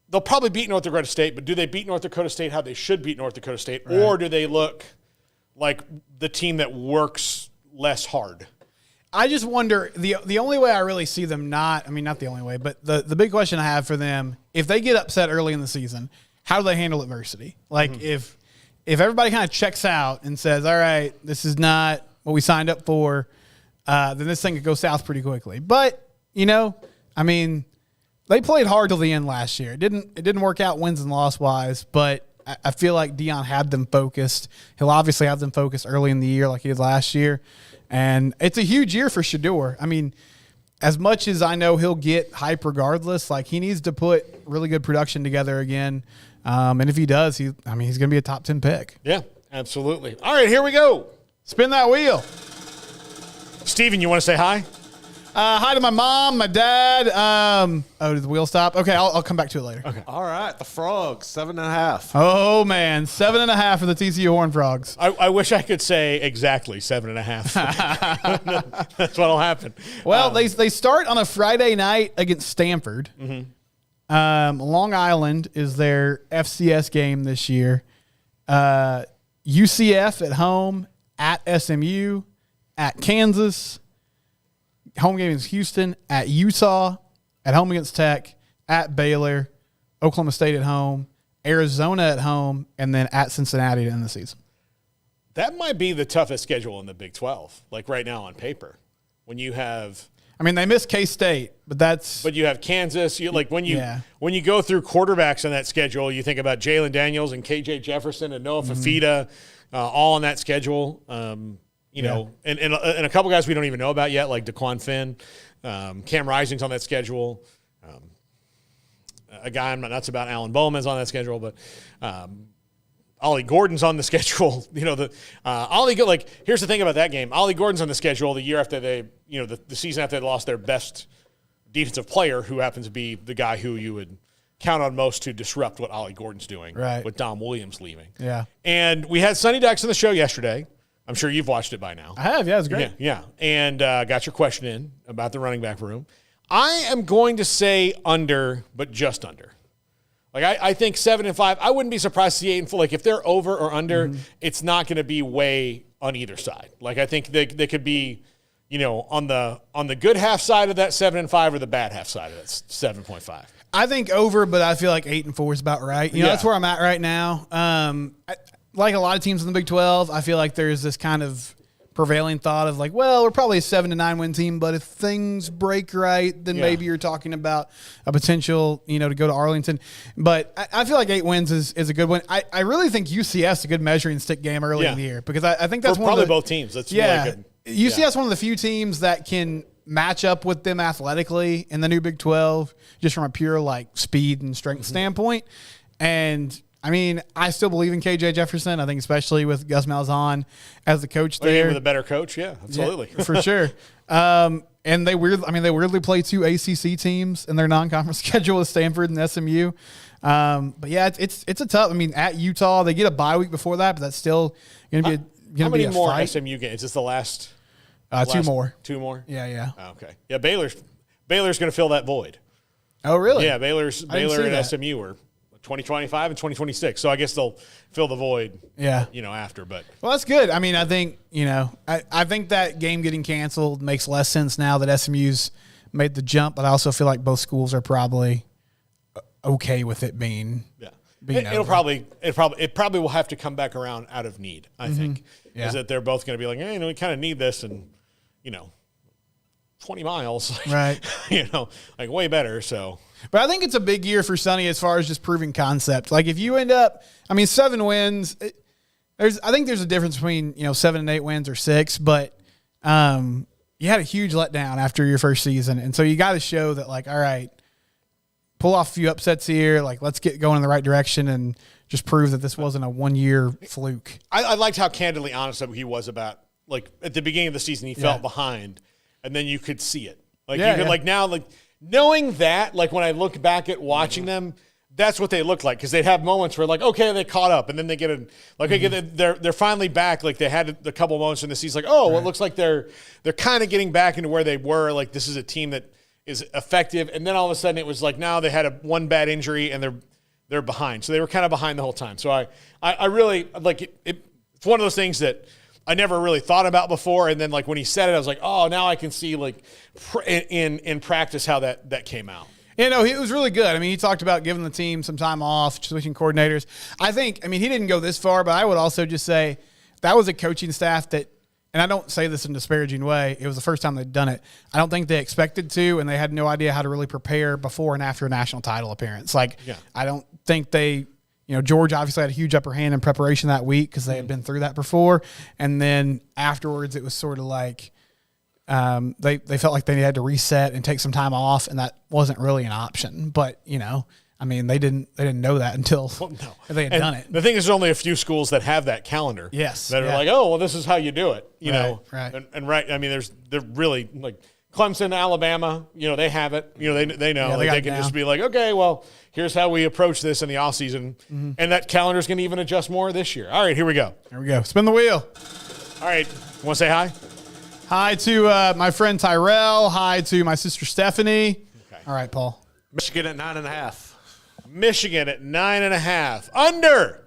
they'll probably beat North Dakota State, but do they beat North Dakota State how they should beat North Dakota State, or do they look like the team that works less hard? I just wonder, the only way I really see them not the only way, but the big question I have for them, if they get upset early in the season, how do they handle adversity? If everybody kind of checks out and says, all right, this is not what we signed up for, then this thing could go south pretty quickly. But, they played hard till the end last year. It didn't work out wins and loss wise, but I feel like Deion had them focused. He'll obviously have them focused early in the year like he did last year. And it's a huge year for Shedeur. I mean, as much as I know he'll get hype regardless, he needs to put really good production together again. And if he does, he's going to be a top 10 pick. Yeah, absolutely. All right, here we go. Spin that wheel. Steven, you want to say hi? Hi to my mom, my dad. Did the wheel stop? Okay, I'll come back to it later. Okay. All right, the Frogs, 7.5. Oh, man, 7.5 for the TCU Horned Frogs. I wish I could say exactly 7.5. That's what'll happen. Well, they start on a Friday night against Stanford. Long Island is their FCS game this year. UCF at home, at SMU, at Kansas. Home game is Houston, at Utah, at home against Tech, at Baylor, Oklahoma State at home, Arizona at home, and then at Cincinnati to end the season. That might be the toughest schedule in the Big 12, right now on paper. When you have they missed K-State, but you have Kansas. When you go through quarterbacks on that schedule, you think about Jalen Daniels and KJ Jefferson and Noah Fafita, all on that schedule. And a couple guys we don't even know about yet, like DeQuan Finn, Cam Rising's on that schedule. A guy I'm not nuts about, Alan Bowman's on that schedule, but Ollie Gordon's on the schedule. Here's the thing about that game. Ollie Gordon's on the schedule the year after the season after they lost their best defensive player, who happens to be the guy who you would count on most to disrupt what Ollie Gordon's doing, with Dom Williams leaving. Yeah. And we had Sonny Dykes on the show yesterday. I'm sure you've watched it by now. I have, yeah, it's great. Yeah. And got your question in about the running back room. I am going to say under, but just under. I think 7-5. I wouldn't be surprised to see 8-4. If they're over or under, it's not going to be way on either side. I think they could be, on the good half side of that 7-5 or the bad half side of that 7.5. I think over, but I feel like 8-4 is about right. That's where I'm at right now. Like a lot of teams in the Big 12, I feel like there's this kind of prevailing thought of we're probably a 7-9 win team, but if things break right, then maybe you're talking about a potential, to go to Arlington. But I feel like 8 wins is a good one. I really think UCF is a good measuring stick game early in the year because I think that's probably both teams. That's really good. UCF is one of the few teams that can match up with them athletically in the new Big 12, just from a pure speed and strength standpoint. And I still believe in KJ Jefferson. I think especially with Gus Malzahn as the coach there. With a better coach, yeah, absolutely. Yeah, for sure. And they weirdly play 2 ACC teams in their non-conference schedule with Stanford and SMU. But yeah, it's a tough. At Utah, they get a bye week before that, but that's still going to be how many more SMU games? Is this the last? 2 more. 2 more? Yeah. Oh, okay. Yeah, Baylor's going to fill that void. Oh, really? Yeah, Baylor see and that. SMU were 2025 and 2026. So I guess they'll fill the void. Yeah. After. But Well, that's good. I mean, I think I think that game getting canceled makes less sense now that SMU's made the jump. But I also feel like both schools are probably okay with it being. yeah, being it over. probably will have to come back around out of need. I think Yeah. is that they're both going to be like, hey, we kind of need this, and 20 miles, Right. like way better. So. But I think it's a big year for Sonny as far as just proving concept. Like if you end up, 7 wins. I think there's a difference between 7 and 8 wins or 6, but you had a huge letdown after your first season, and so you got to show that all right, pull off a few upsets here. Let's get going in the right direction and just prove that this wasn't a 1-year fluke. I liked how candidly honest he was about at the beginning of the season he felt behind, and then you could see it. Now knowing that, when I look back at watching them, that's what they look like, because they'd have moments where okay, they caught up, and then they get they're finally back. They had a couple moments in the season, well, it looks like they're kind of getting back into where they were. This is a team that is effective, and then all of a sudden it was now they had one bad injury and they're behind, so they were kind of behind the whole time. So I really like it. It's one of those things that I never really thought about before, and then when he said it, I was like, oh, now I can see in practice how that came out. It was really good. He talked about giving the team some time off, switching coordinators. I think, he didn't go this far, but I would also just say that was a coaching staff that, and I don't say this in a disparaging way, it was the first time they'd done it. I don't think they expected to, and they had no idea how to really prepare before and after a national title appearance. I don't think they – George obviously had a huge upper hand in preparation that week because they had been through that before. And then afterwards, it was sort of they felt like they had to reset and take some time off, and that wasn't really an option. But, they didn't know that until they had done it. The thing is, there's only a few schools that have that calendar. Yes. That are this is how you do it, Right. And they're really Clemson, Alabama, they have it. They know. Yeah, they can just be okay, well, here's how we approach this in the offseason. And that calendar is going to even adjust more this year. All right, here we go. Here we go. Spin the wheel. All right. Want to say hi? Hi to my friend Tyrell. Hi to my sister Stephanie. Okay. All right, Paul. Michigan at 9.5. Michigan at 9.5. Under.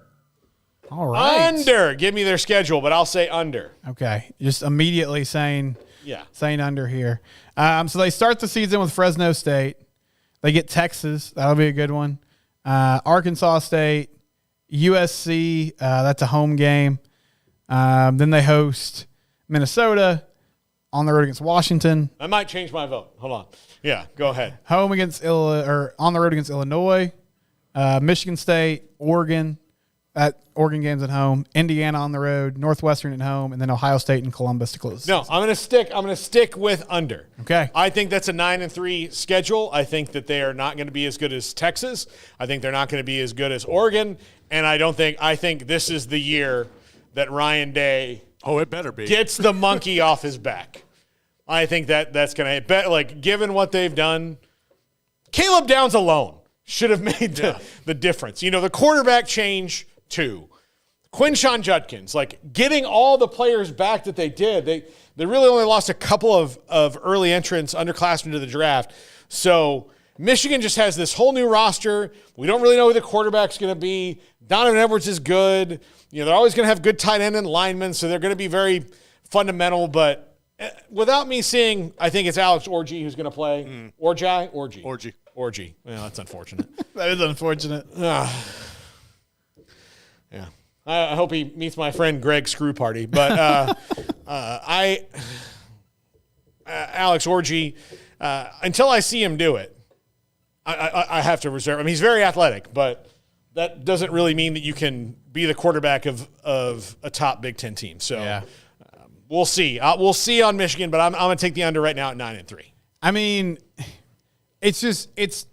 All right. Under. Give me their schedule, but I'll say under. Okay. Just immediately saying under here. So they start the season with Fresno State. They get Texas. That'll be a good one. Arkansas State, USC. That's a home game. Then they host Minnesota on the road against Washington. I might change my vote. Hold on. Yeah, go ahead. Home against on the road against Illinois, Michigan State, Oregon. That Oregon game's at home. Indiana on the road, Northwestern at home, and then Ohio State and Columbus to close. No, I'm gonna stick with under. Okay. I think that's a 9-3 schedule. I think that they are not going to be as good as Texas. I think they're not going to be as good as Oregon, and I think this is the year that Ryan Day it better be gets the monkey off his back. I think that's going to given what they've done, Caleb Downs alone should have made the difference. The quarterback change too. Quinshon Judkins, getting all the players back that they did. They really only lost a couple of early entrants, underclassmen to the draft. So Michigan just has this whole new roster. We don't really know who the quarterback's going to be. Donovan Edwards is good. They're always going to have good tight end and linemen, so they're going to be very fundamental. But without me seeing, I think it's Alex Orji who's going to play. Orji. Well, that's unfortunate. That is unfortunate. Yeah. I hope he meets my friend Greg Screw Party. But Alex Orji, until I see him do it, I have to reserve. He's very athletic, but that doesn't really mean that you can be the quarterback of a top Big Ten team. So we'll see. We'll see on Michigan, but I'm going to take the under right now at 9-3. It's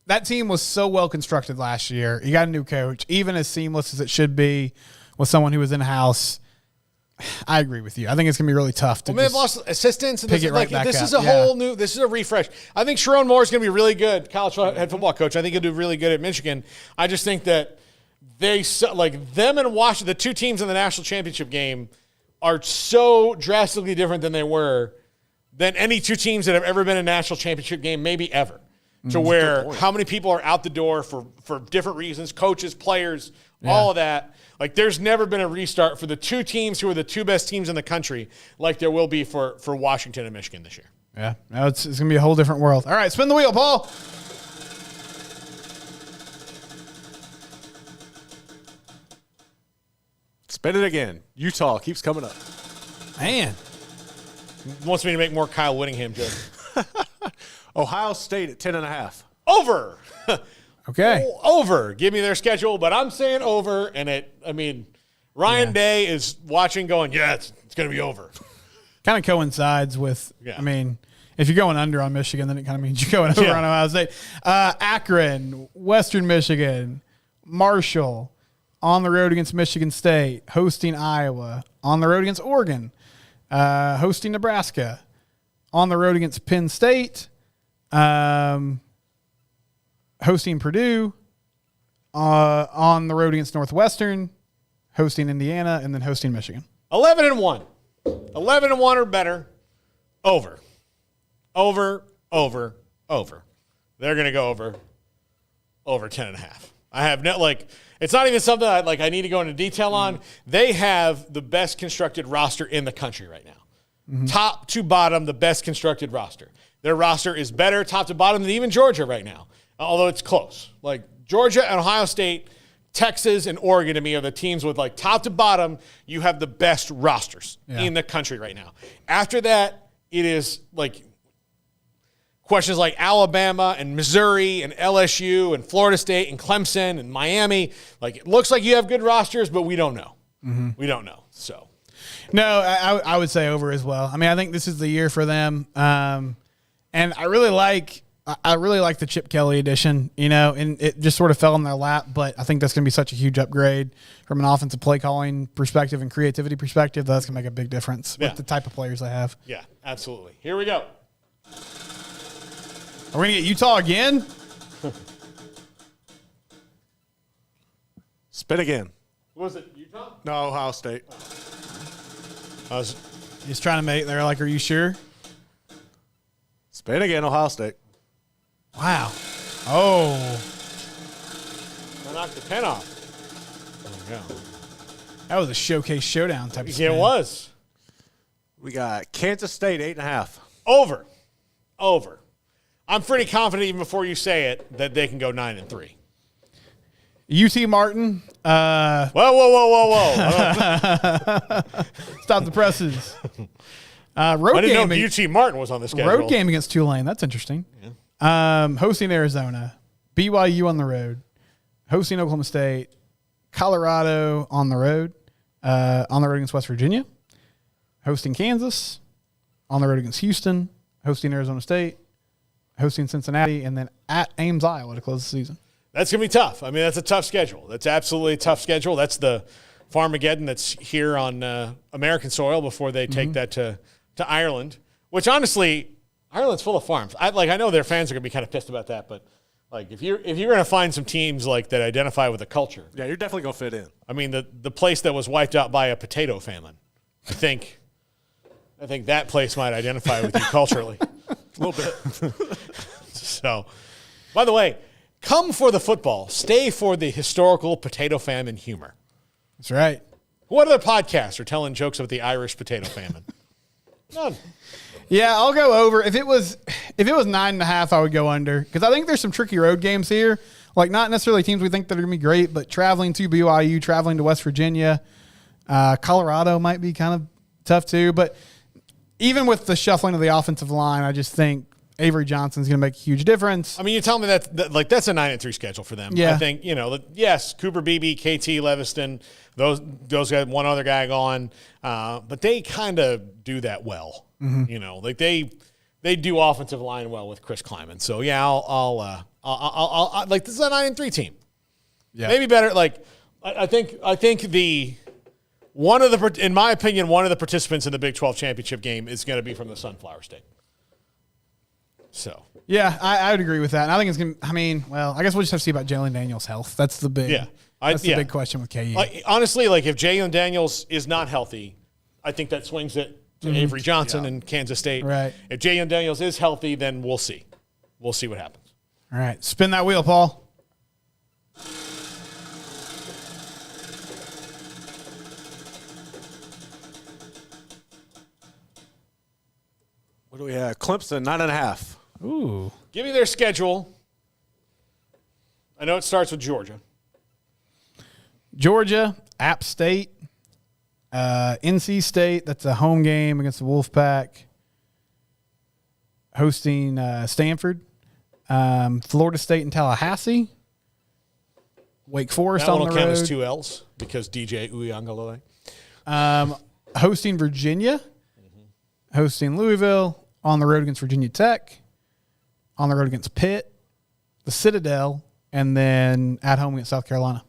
that team was so well constructed last year. You got a new coach, even as seamless as it should be with someone who was in-house. I agree with you. I think it's going to be really tough to they've lost assistants. And pick it right back this up. is a whole new – this is a refresh. I think Sharon Moore is going to be really good, college head football coach. I think he'll do really good at Michigan. I just think that them and Washington, the two teams in the national championship game, are so drastically different than they were than any two teams that have ever been in a national championship game, maybe ever. to where how many people are out the door for different reasons, coaches, players, all of that. Like, there's never been a restart for the two teams who are the two best teams in the country like there will be for Washington and Michigan this year. Yeah, no, it's going to be a whole different world. All right, spin the wheel, Paul. Spin it again. Utah keeps coming up. Man. Wants me to make more Kyle Whittingham jokes. Ohio State at 10.5. Over. Okay. Over. Give me their schedule, but I'm saying over. And Ryan Day is watching going, yeah, it's going to be over. Kind of coincides with, if you're going under on Michigan, then it kind of means you're going over on Ohio State. Akron, Western Michigan, Marshall, on the road against Michigan State, hosting Iowa, on the road against Oregon, hosting Nebraska, on the road against Penn State, hosting Purdue, on the road against Northwestern, hosting Indiana, and then hosting Michigan. 11-1. 11-1 or better. Over. Over, over, over. They're going to go over 10.5. I have it's not even something I need to go into detail on. They have the best constructed roster in the country right now. Top to bottom, the best constructed roster. Their roster is better top to bottom than even Georgia right now, although it's close. Like, Georgia and Ohio State, Texas and Oregon to me are the teams with, top to bottom, you have the best rosters in the country right now. After that, it is questions like Alabama and Missouri and LSU and Florida State and Clemson and Miami. It looks like you have good rosters, but we don't know. We don't know. So, no, I would say over as well. I think this is the year for them, and I really like the Chip Kelly edition. And it just sort of fell in their lap. But I think that's going to be such a huge upgrade from an offensive play calling perspective and creativity perspective. That's going to make a big difference with the type of players they have. Yeah, absolutely. Here we go. Are we going to get Utah again? Spin again. Was it Utah? No, Ohio State. I was just trying to make. They're like, are you sure? Spin again, Ohio State. Wow. Oh. I knocked the pen off. There we go. That was a showcase showdown type of Yeah, spin. it was. We got Kansas State 8.5. Over. I'm pretty confident even before you say it that they can go 9-3. UT Martin. Whoa. Stop the presses. I didn't know UT Martin was on the schedule. Road game against Tulane. That's interesting. Yeah. Hosting Arizona. BYU on the road. Hosting Oklahoma State. Colorado on the road. On the road against West Virginia. Hosting Kansas. On the road against Houston. Hosting Arizona State. Hosting Cincinnati. And then at Ames, Iowa to close the season. That's going to be tough. That's a tough schedule. That's absolutely a tough schedule. That's the Farmageddon that's here on American soil before they take that to Ireland, which honestly, Ireland's full of farms. I know their fans are going to be kind of pissed about that, but if you're going to find some teams that identify with a culture. Yeah, you're definitely going to fit in. The place that was wiped out by a potato famine, I think that place might identify with you culturally. A little bit. So, by the way, come for the football. Stay for the historical potato famine humor. That's right. What other podcasts are telling jokes about the Irish potato famine? None. Yeah, I'll go over. If it was 9.5, I would go under because I think there's some tricky road games here. Not necessarily teams we think that are going to be great, but traveling to BYU, traveling to West Virginia, Colorado might be kind of tough too. But even with the shuffling of the offensive line, I just think Avery Johnson's going to make a huge difference. You tell me that's a 9-3 schedule for them. Yeah. I think, yes, Cooper Beebe, KT Leviston, those guys, one other guy gone, but they kind of do that well. They do offensive line well with Chris Kleiman. So yeah, I'll this is a 9-3 team. Yeah. Maybe better. I think in my opinion, one of the participants in the Big 12 championship game is going to be from the Sunflower State. So yeah, I would agree with that. And I think it's going to. I guess we'll just have to see about Jalen Daniels' health. That's the big. Yeah, that's the big question with KU. Honestly, if Jalen Daniels is not healthy, I think that swings it to Avery Johnson and Kansas State. Right. If Jalen Daniels is healthy, then we'll see. We'll see what happens. All right, spin that wheel, Paul. What do we have? Clemson, 9.5. Ooh. Give me their schedule. I know it starts with Georgia. Georgia, App State, NC State. That's a home game against the Wolfpack. Hosting Stanford. Florida State and Tallahassee. Wake Forest That on one the will count road. as 2 L's because DJ Uiagalelei. Hosting Virginia. Hosting Louisville. On the road against Virginia Tech. On the road against Pitt. The Citadel. And then at home against South Carolina.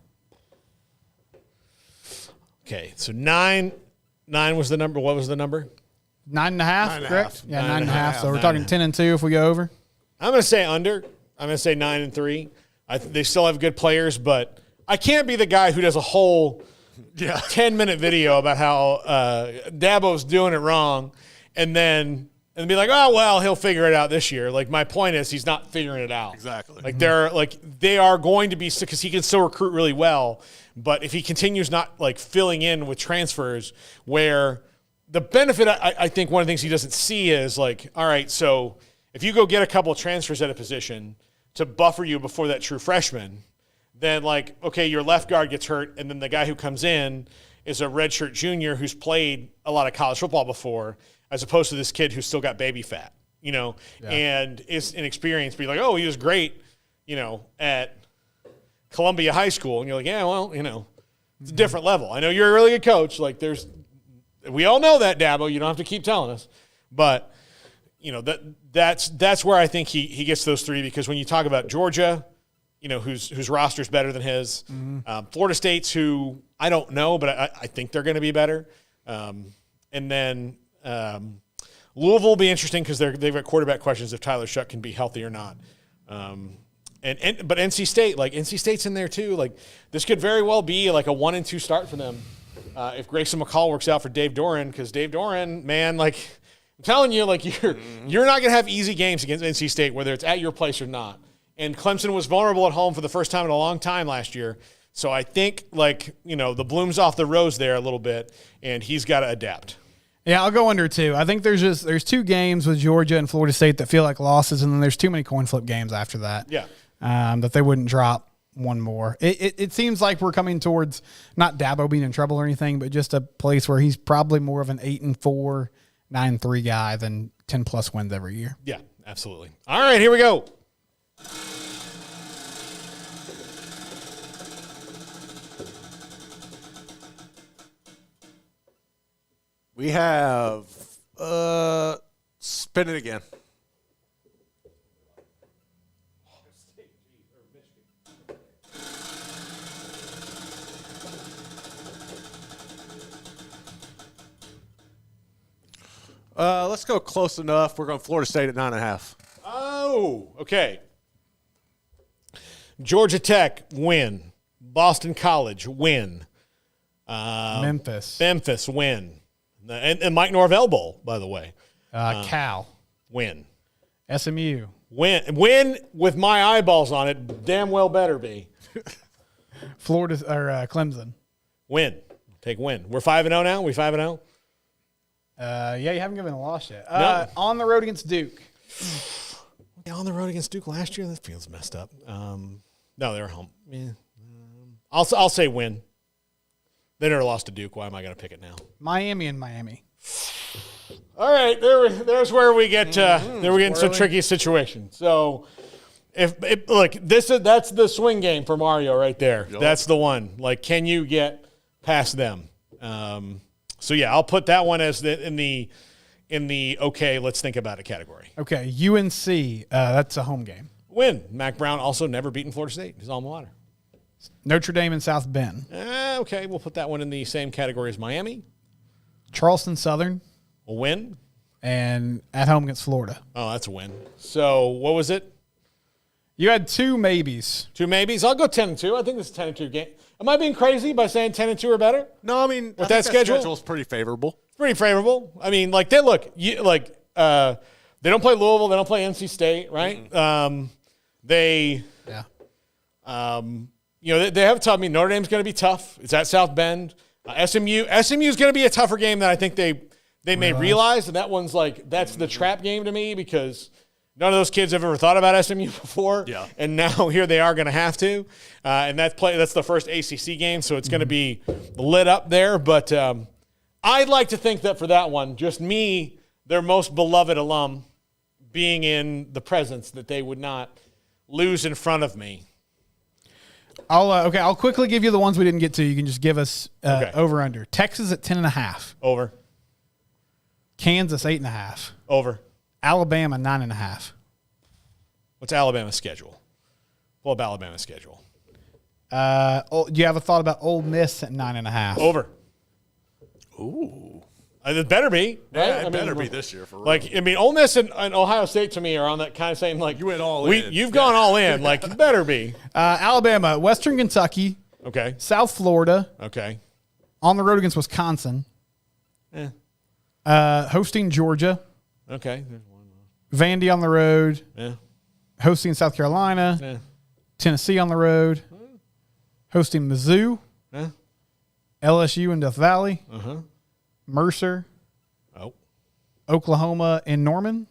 Okay, so 9 was the number. What was the number? 9.5, correct? Yeah, 9.5. So we're 9.5. talking 10 and 2 if we go over. I'm going to say under. I'm going to say 9 and 3. They still have good players, but I can't be the guy who does a whole 10-minute video about how Dabo's doing it wrong and be like, oh, well, he'll figure it out this year. Like, my point is he's not figuring it out. Exactly. Like, they are going to be – because he can still recruit really well. But if he continues not, like, filling in with transfers where the benefit, I think one of the things he doesn't see is, like, all right, so if you go get a couple of transfers at a position to buffer you before that true freshman, then, like, okay, your left guard gets hurt, and then the guy who comes in is a redshirt junior who's played a lot of college football before, as opposed to this kid who's still got baby fat, and is inexperienced. But you're like, oh, he was great, at Columbia High School. And you're like, yeah, well, it's a different level. I know you're a really good coach. Like, we all know that, Dabo. You don't have to keep telling us. But, that's where I think he gets those 3, because when you talk about Georgia, whose roster's better than his, Florida State's who I don't know, but I think they're going to be better. And then Louisville will be interesting because they've got quarterback questions if Tyler Shuck can be healthy or not. But NC State's in there too. Like, this could very well be like a 1-2 start for them if Grayson McCall works out for Dave Doran, because Dave Doran, man, like, I'm telling you, like, you're not going to have easy games against NC State, whether it's at your place or not. And Clemson was vulnerable at home for the first time in a long time last year. So I think, like, the bloom's off the rose there a little bit, and he's got to adapt. Yeah, I'll go under 2. I think there's 2 games with Georgia and Florida State that feel like losses, and then there's too many coin flip games after that. Yeah. That they wouldn't drop one more. It seems like we're coming towards not Dabo being in trouble or anything, but just a place where he's probably more of an 8-4, 9-3 guy than 10+ wins every year. Yeah, absolutely. All right, here we go. We have spin it again. Let's go close enough. We're going Florida State at 9.5. Oh, okay. Georgia Tech, win. Boston College, win. Memphis, win. And Mike Norvell Bowl, by the way. Cal, Win. SMU, Win with my eyeballs on it. Damn well better be. Florida or Clemson. Win. Take win. We're 5-0 now? We 5-0? Yeah, you haven't given a loss yet. No. On the road against Duke. Yeah, on the road against Duke last year? That feels messed up. No, they were home. Yeah. I'll say win. They never lost to Duke. Why am I going to pick it now? Miami. All right, there's where we get into a tricky situation. So, look, that's the swing game for Mario right there. Yep. That's the one. Like, can you get past them? So yeah, I'll put that one as in the okay, let's think about it category. Okay, UNC. That's a home game. Win. Mac Brown also never beaten Florida State. His alma mater. Notre Dame and South Bend. Okay, we'll put that one in the same category as Miami. Charleston Southern. A win. And at home against Florida. Oh, that's a win. So what was it? You had 2 maybes. 2 maybes. I'll go 10-2. I think this is 10-2 game. Am I being crazy by saying 10-2 or better? No, I mean, with that schedule is pretty favorable. It's pretty favorable. I mean, like they don't play Louisville, they don't play NC State, right? They, they have tough. I mean, Notre Dame's going to be tough. It's at South Bend. SMU is going to be a tougher game than I think they may realize, and that one's that's the trap game to me because none of those kids have ever thought about SMU before, and now here they are going to have to, and that's the first ACC game, so it's going to be lit up there. But I'd like to think that for that one, just me, their most beloved alum, being in the presence that they would not lose in front of me. I'll quickly give you the ones we didn't get to. You can just give us over under. Texas at 10.5. Over. Kansas 8.5. Over. Alabama 9.5. What's Alabama's schedule? Pull up Alabama's schedule. Do you have a thought about Ole Miss at 9.5? Over. Ooh. It better be. Right? Yeah, it better be this year for real. Ole Miss and Ohio State to me are on that kind of same you went all in. You've gone all in. It better be. Alabama, Western Kentucky. Okay. South Florida. Okay. On the road against Wisconsin. Hosting Georgia. Okay. Vandy on the road. Yeah. Hosting South Carolina. Yeah. Tennessee on the road. Hosting Mizzou. Yeah. LSU in Death Valley. Uh-huh. Mercer. Oh. Oklahoma and Norman.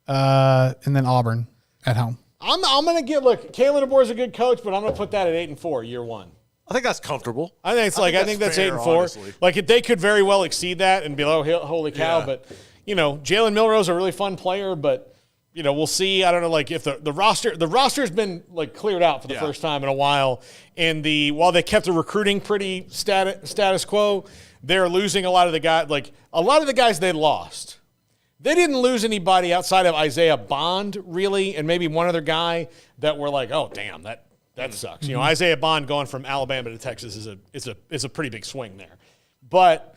And then Auburn at home. I'm going to Kalen DeBoer is a good coach, but I'm going to put that at 8-4 year one. I think that's comfortable. I think that's fair, 8-4. honestly. They could very well exceed that and be holy cow. Yeah. But Jalen Milroe's a really fun player, but we'll see. I don't know, if the roster's been cleared out for the first time in a while, and while they kept the recruiting pretty status quo, they're losing a lot of the guys they lost. They didn't lose anybody outside of Isaiah Bond, really, and maybe one other guy that were oh damn, that sucks. Isaiah Bond going from Alabama to Texas is a pretty big swing there. But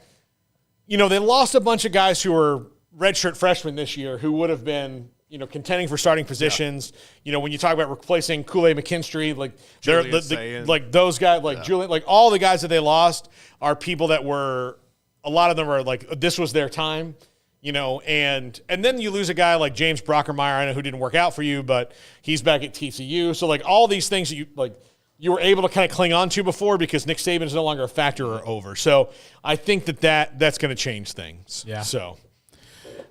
they lost a bunch of guys who were redshirt freshmen this year who would have been contending for starting positions. When you talk about replacing Kool-Aid McKinstry, those guys, Julian, all the guys that they lost are people that were, a lot of them are this was their time, and then you lose a guy like James Brockermeyer, I know who didn't work out for you, but he's back at TCU. So all these things that you were able to kind of cling on to before because Nick Saban is no longer a factor or over. So I think that's going to change things. Yeah. So.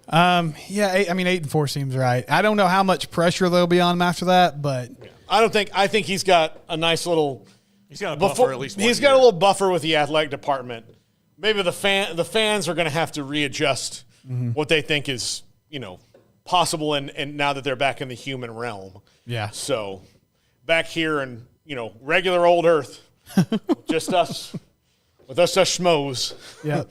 8-4 seems right. I don't know how much pressure there'll be on him after that, but I think he's got a nice little. He's got a buffer at least. He's got a little buffer with the athletic department. Maybe the fans are going to have to readjust what they think is possible, and now that they're back in the human realm. Yeah. So back here in regular old Earth, just us with us schmoes. Yeah.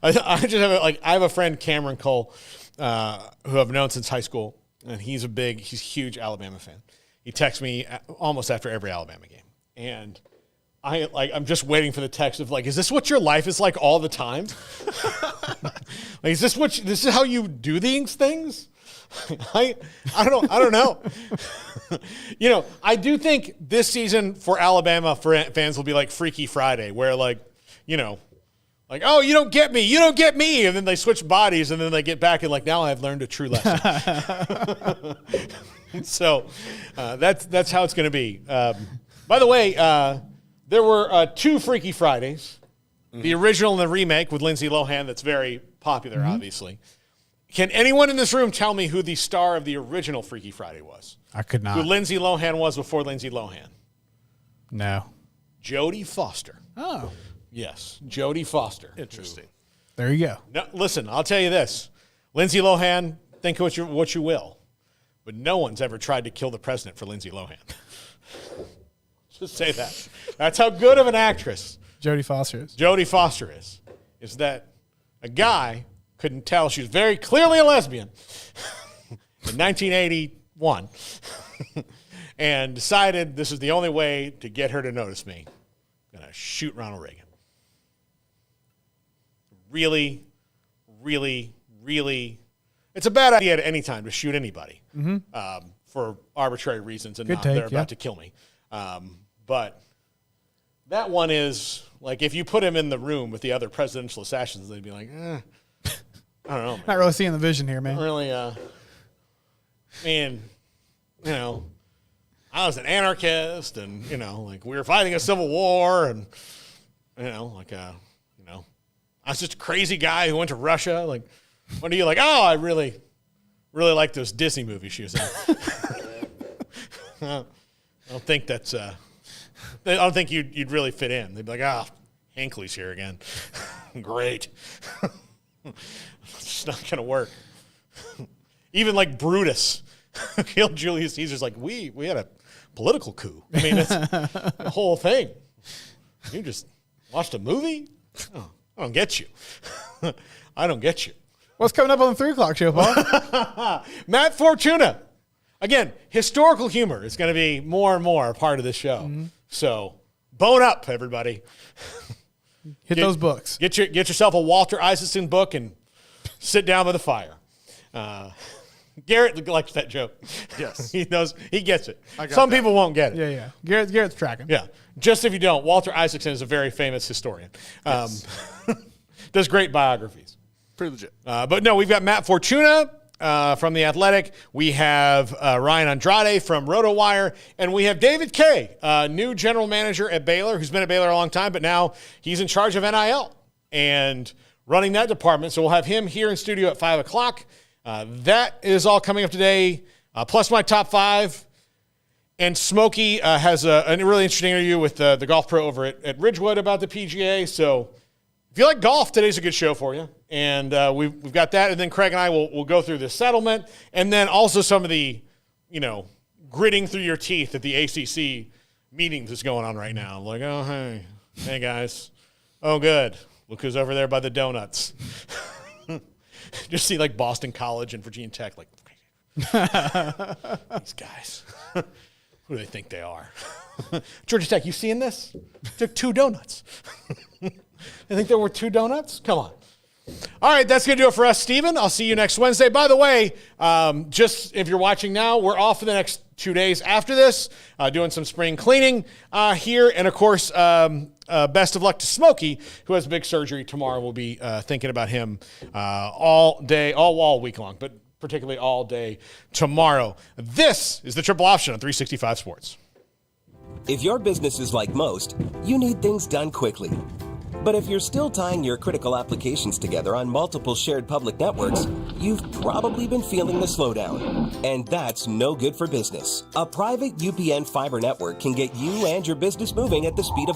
I have a friend, Cameron Cole, who I've known since high school, and he's a huge Alabama fan. He texts me almost after every Alabama game, and I'm just waiting for the text of is this what your life is like all the time? Is this this is how you do these things? I don't know. I do think this season for Alabama fans will be like Freaky Friday, where oh, you don't get me, and then they switch bodies, and then they get back and now I've learned a true lesson. So that's how it's going to be. By the way, there were 2 Freaky Fridays, the original and the remake with Lindsay Lohan. That's very popular, obviously. Can anyone in this room tell me who the star of the original Freaky Friday was? I could not. Who Lindsay Lohan was before Lindsay Lohan? No. Jodie Foster. Oh. Yes, Jodie Foster. Interesting. There you go. No, listen, I'll tell you this. Lindsay Lohan, think what you will, but no one's ever tried to kill the president for Lindsay Lohan. Just say that. That's how good of an actress Jodie Foster is. Jodie Foster is that a guy couldn't tell she was very clearly a lesbian in 1981 and decided this is the only way to get her to notice me. I'm going to shoot Ronald Reagan. Really, really, really, it's a bad idea at any time to shoot anybody for arbitrary reasons and they're about to kill me. But that one is, if you put him in the room with the other presidential assassins, they'd be like, I don't know, man. Not really seeing the vision here, man. Really, man, you know, I was an anarchist, and you know, like we were fighting a civil war, and you know, like you know, I was just a crazy guy who went to Russia. Like, what are you like? Oh, I really like those Disney movies she was in. I don't think that's. I don't think you'd really fit in. They'd be like, ah, Hinckley's here again. Great. It's just not gonna work. Even like Brutus killed Julius Caesar's. Like we had a political coup. I mean, it's the whole thing. You just watched a movie? Oh, I don't get you. I don't get you. What's coming up on the 3 o'clock show, Paul? Matt Fortuna. Again, historical humor is going to be more and more a part of this show. Mm-hmm. So bone up, everybody. Hit those books. Get yourself a Walter Isaacson book and sit down by the fire. Garrett likes that joke. Yes. He knows. He gets it. Some people won't get it. Yeah. Garrett's tracking. Yeah. Just if you don't, Walter Isaacson is a very famous historian. Yes. Does great biographies. Pretty legit. But no, we've got Matt Fortuna from The Athletic. We have Ryan Andrade from RotoWire. And we have David Kay, new general manager at Baylor, who's been at Baylor a long time, but now he's in charge of NIL and running that department. So we'll have him here in studio at 5 o'clock. That is all coming up today, plus my top 5. And Smokey has a really interesting interview with the golf pro over at Ridgewood about the PGA. So if you like golf, today's a good show for you. And we've got that. And then Craig and I will go through the settlement. And then also some of the, you know, gritting through your teeth at the ACC meetings that's going on right now. Like, oh, hey guys. Oh, good. Look who's over there by the donuts. Just see like Boston College and Virginia Tech, like these guys. Who do they think they are? Georgia Tech, you seeing this? Took 2 donuts. You think there were 2 donuts? Come on. All right, that's going to do it for us, Stephen. I'll see you next Wednesday. By the way, just if you're watching now, we're off for the next 2 days after this, doing some spring cleaning here. And, of course, best of luck to Smokey, who has big surgery tomorrow. We'll be thinking about him all week long, but particularly all day tomorrow. This is the Triple Option on 365 Sports. If your business is like most, you need things done quickly. But if you're still tying your critical applications together on multiple shared public networks, you've probably been feeling the slowdown. And that's no good for business. A private UPN fiber network can get you and your business moving at the speed of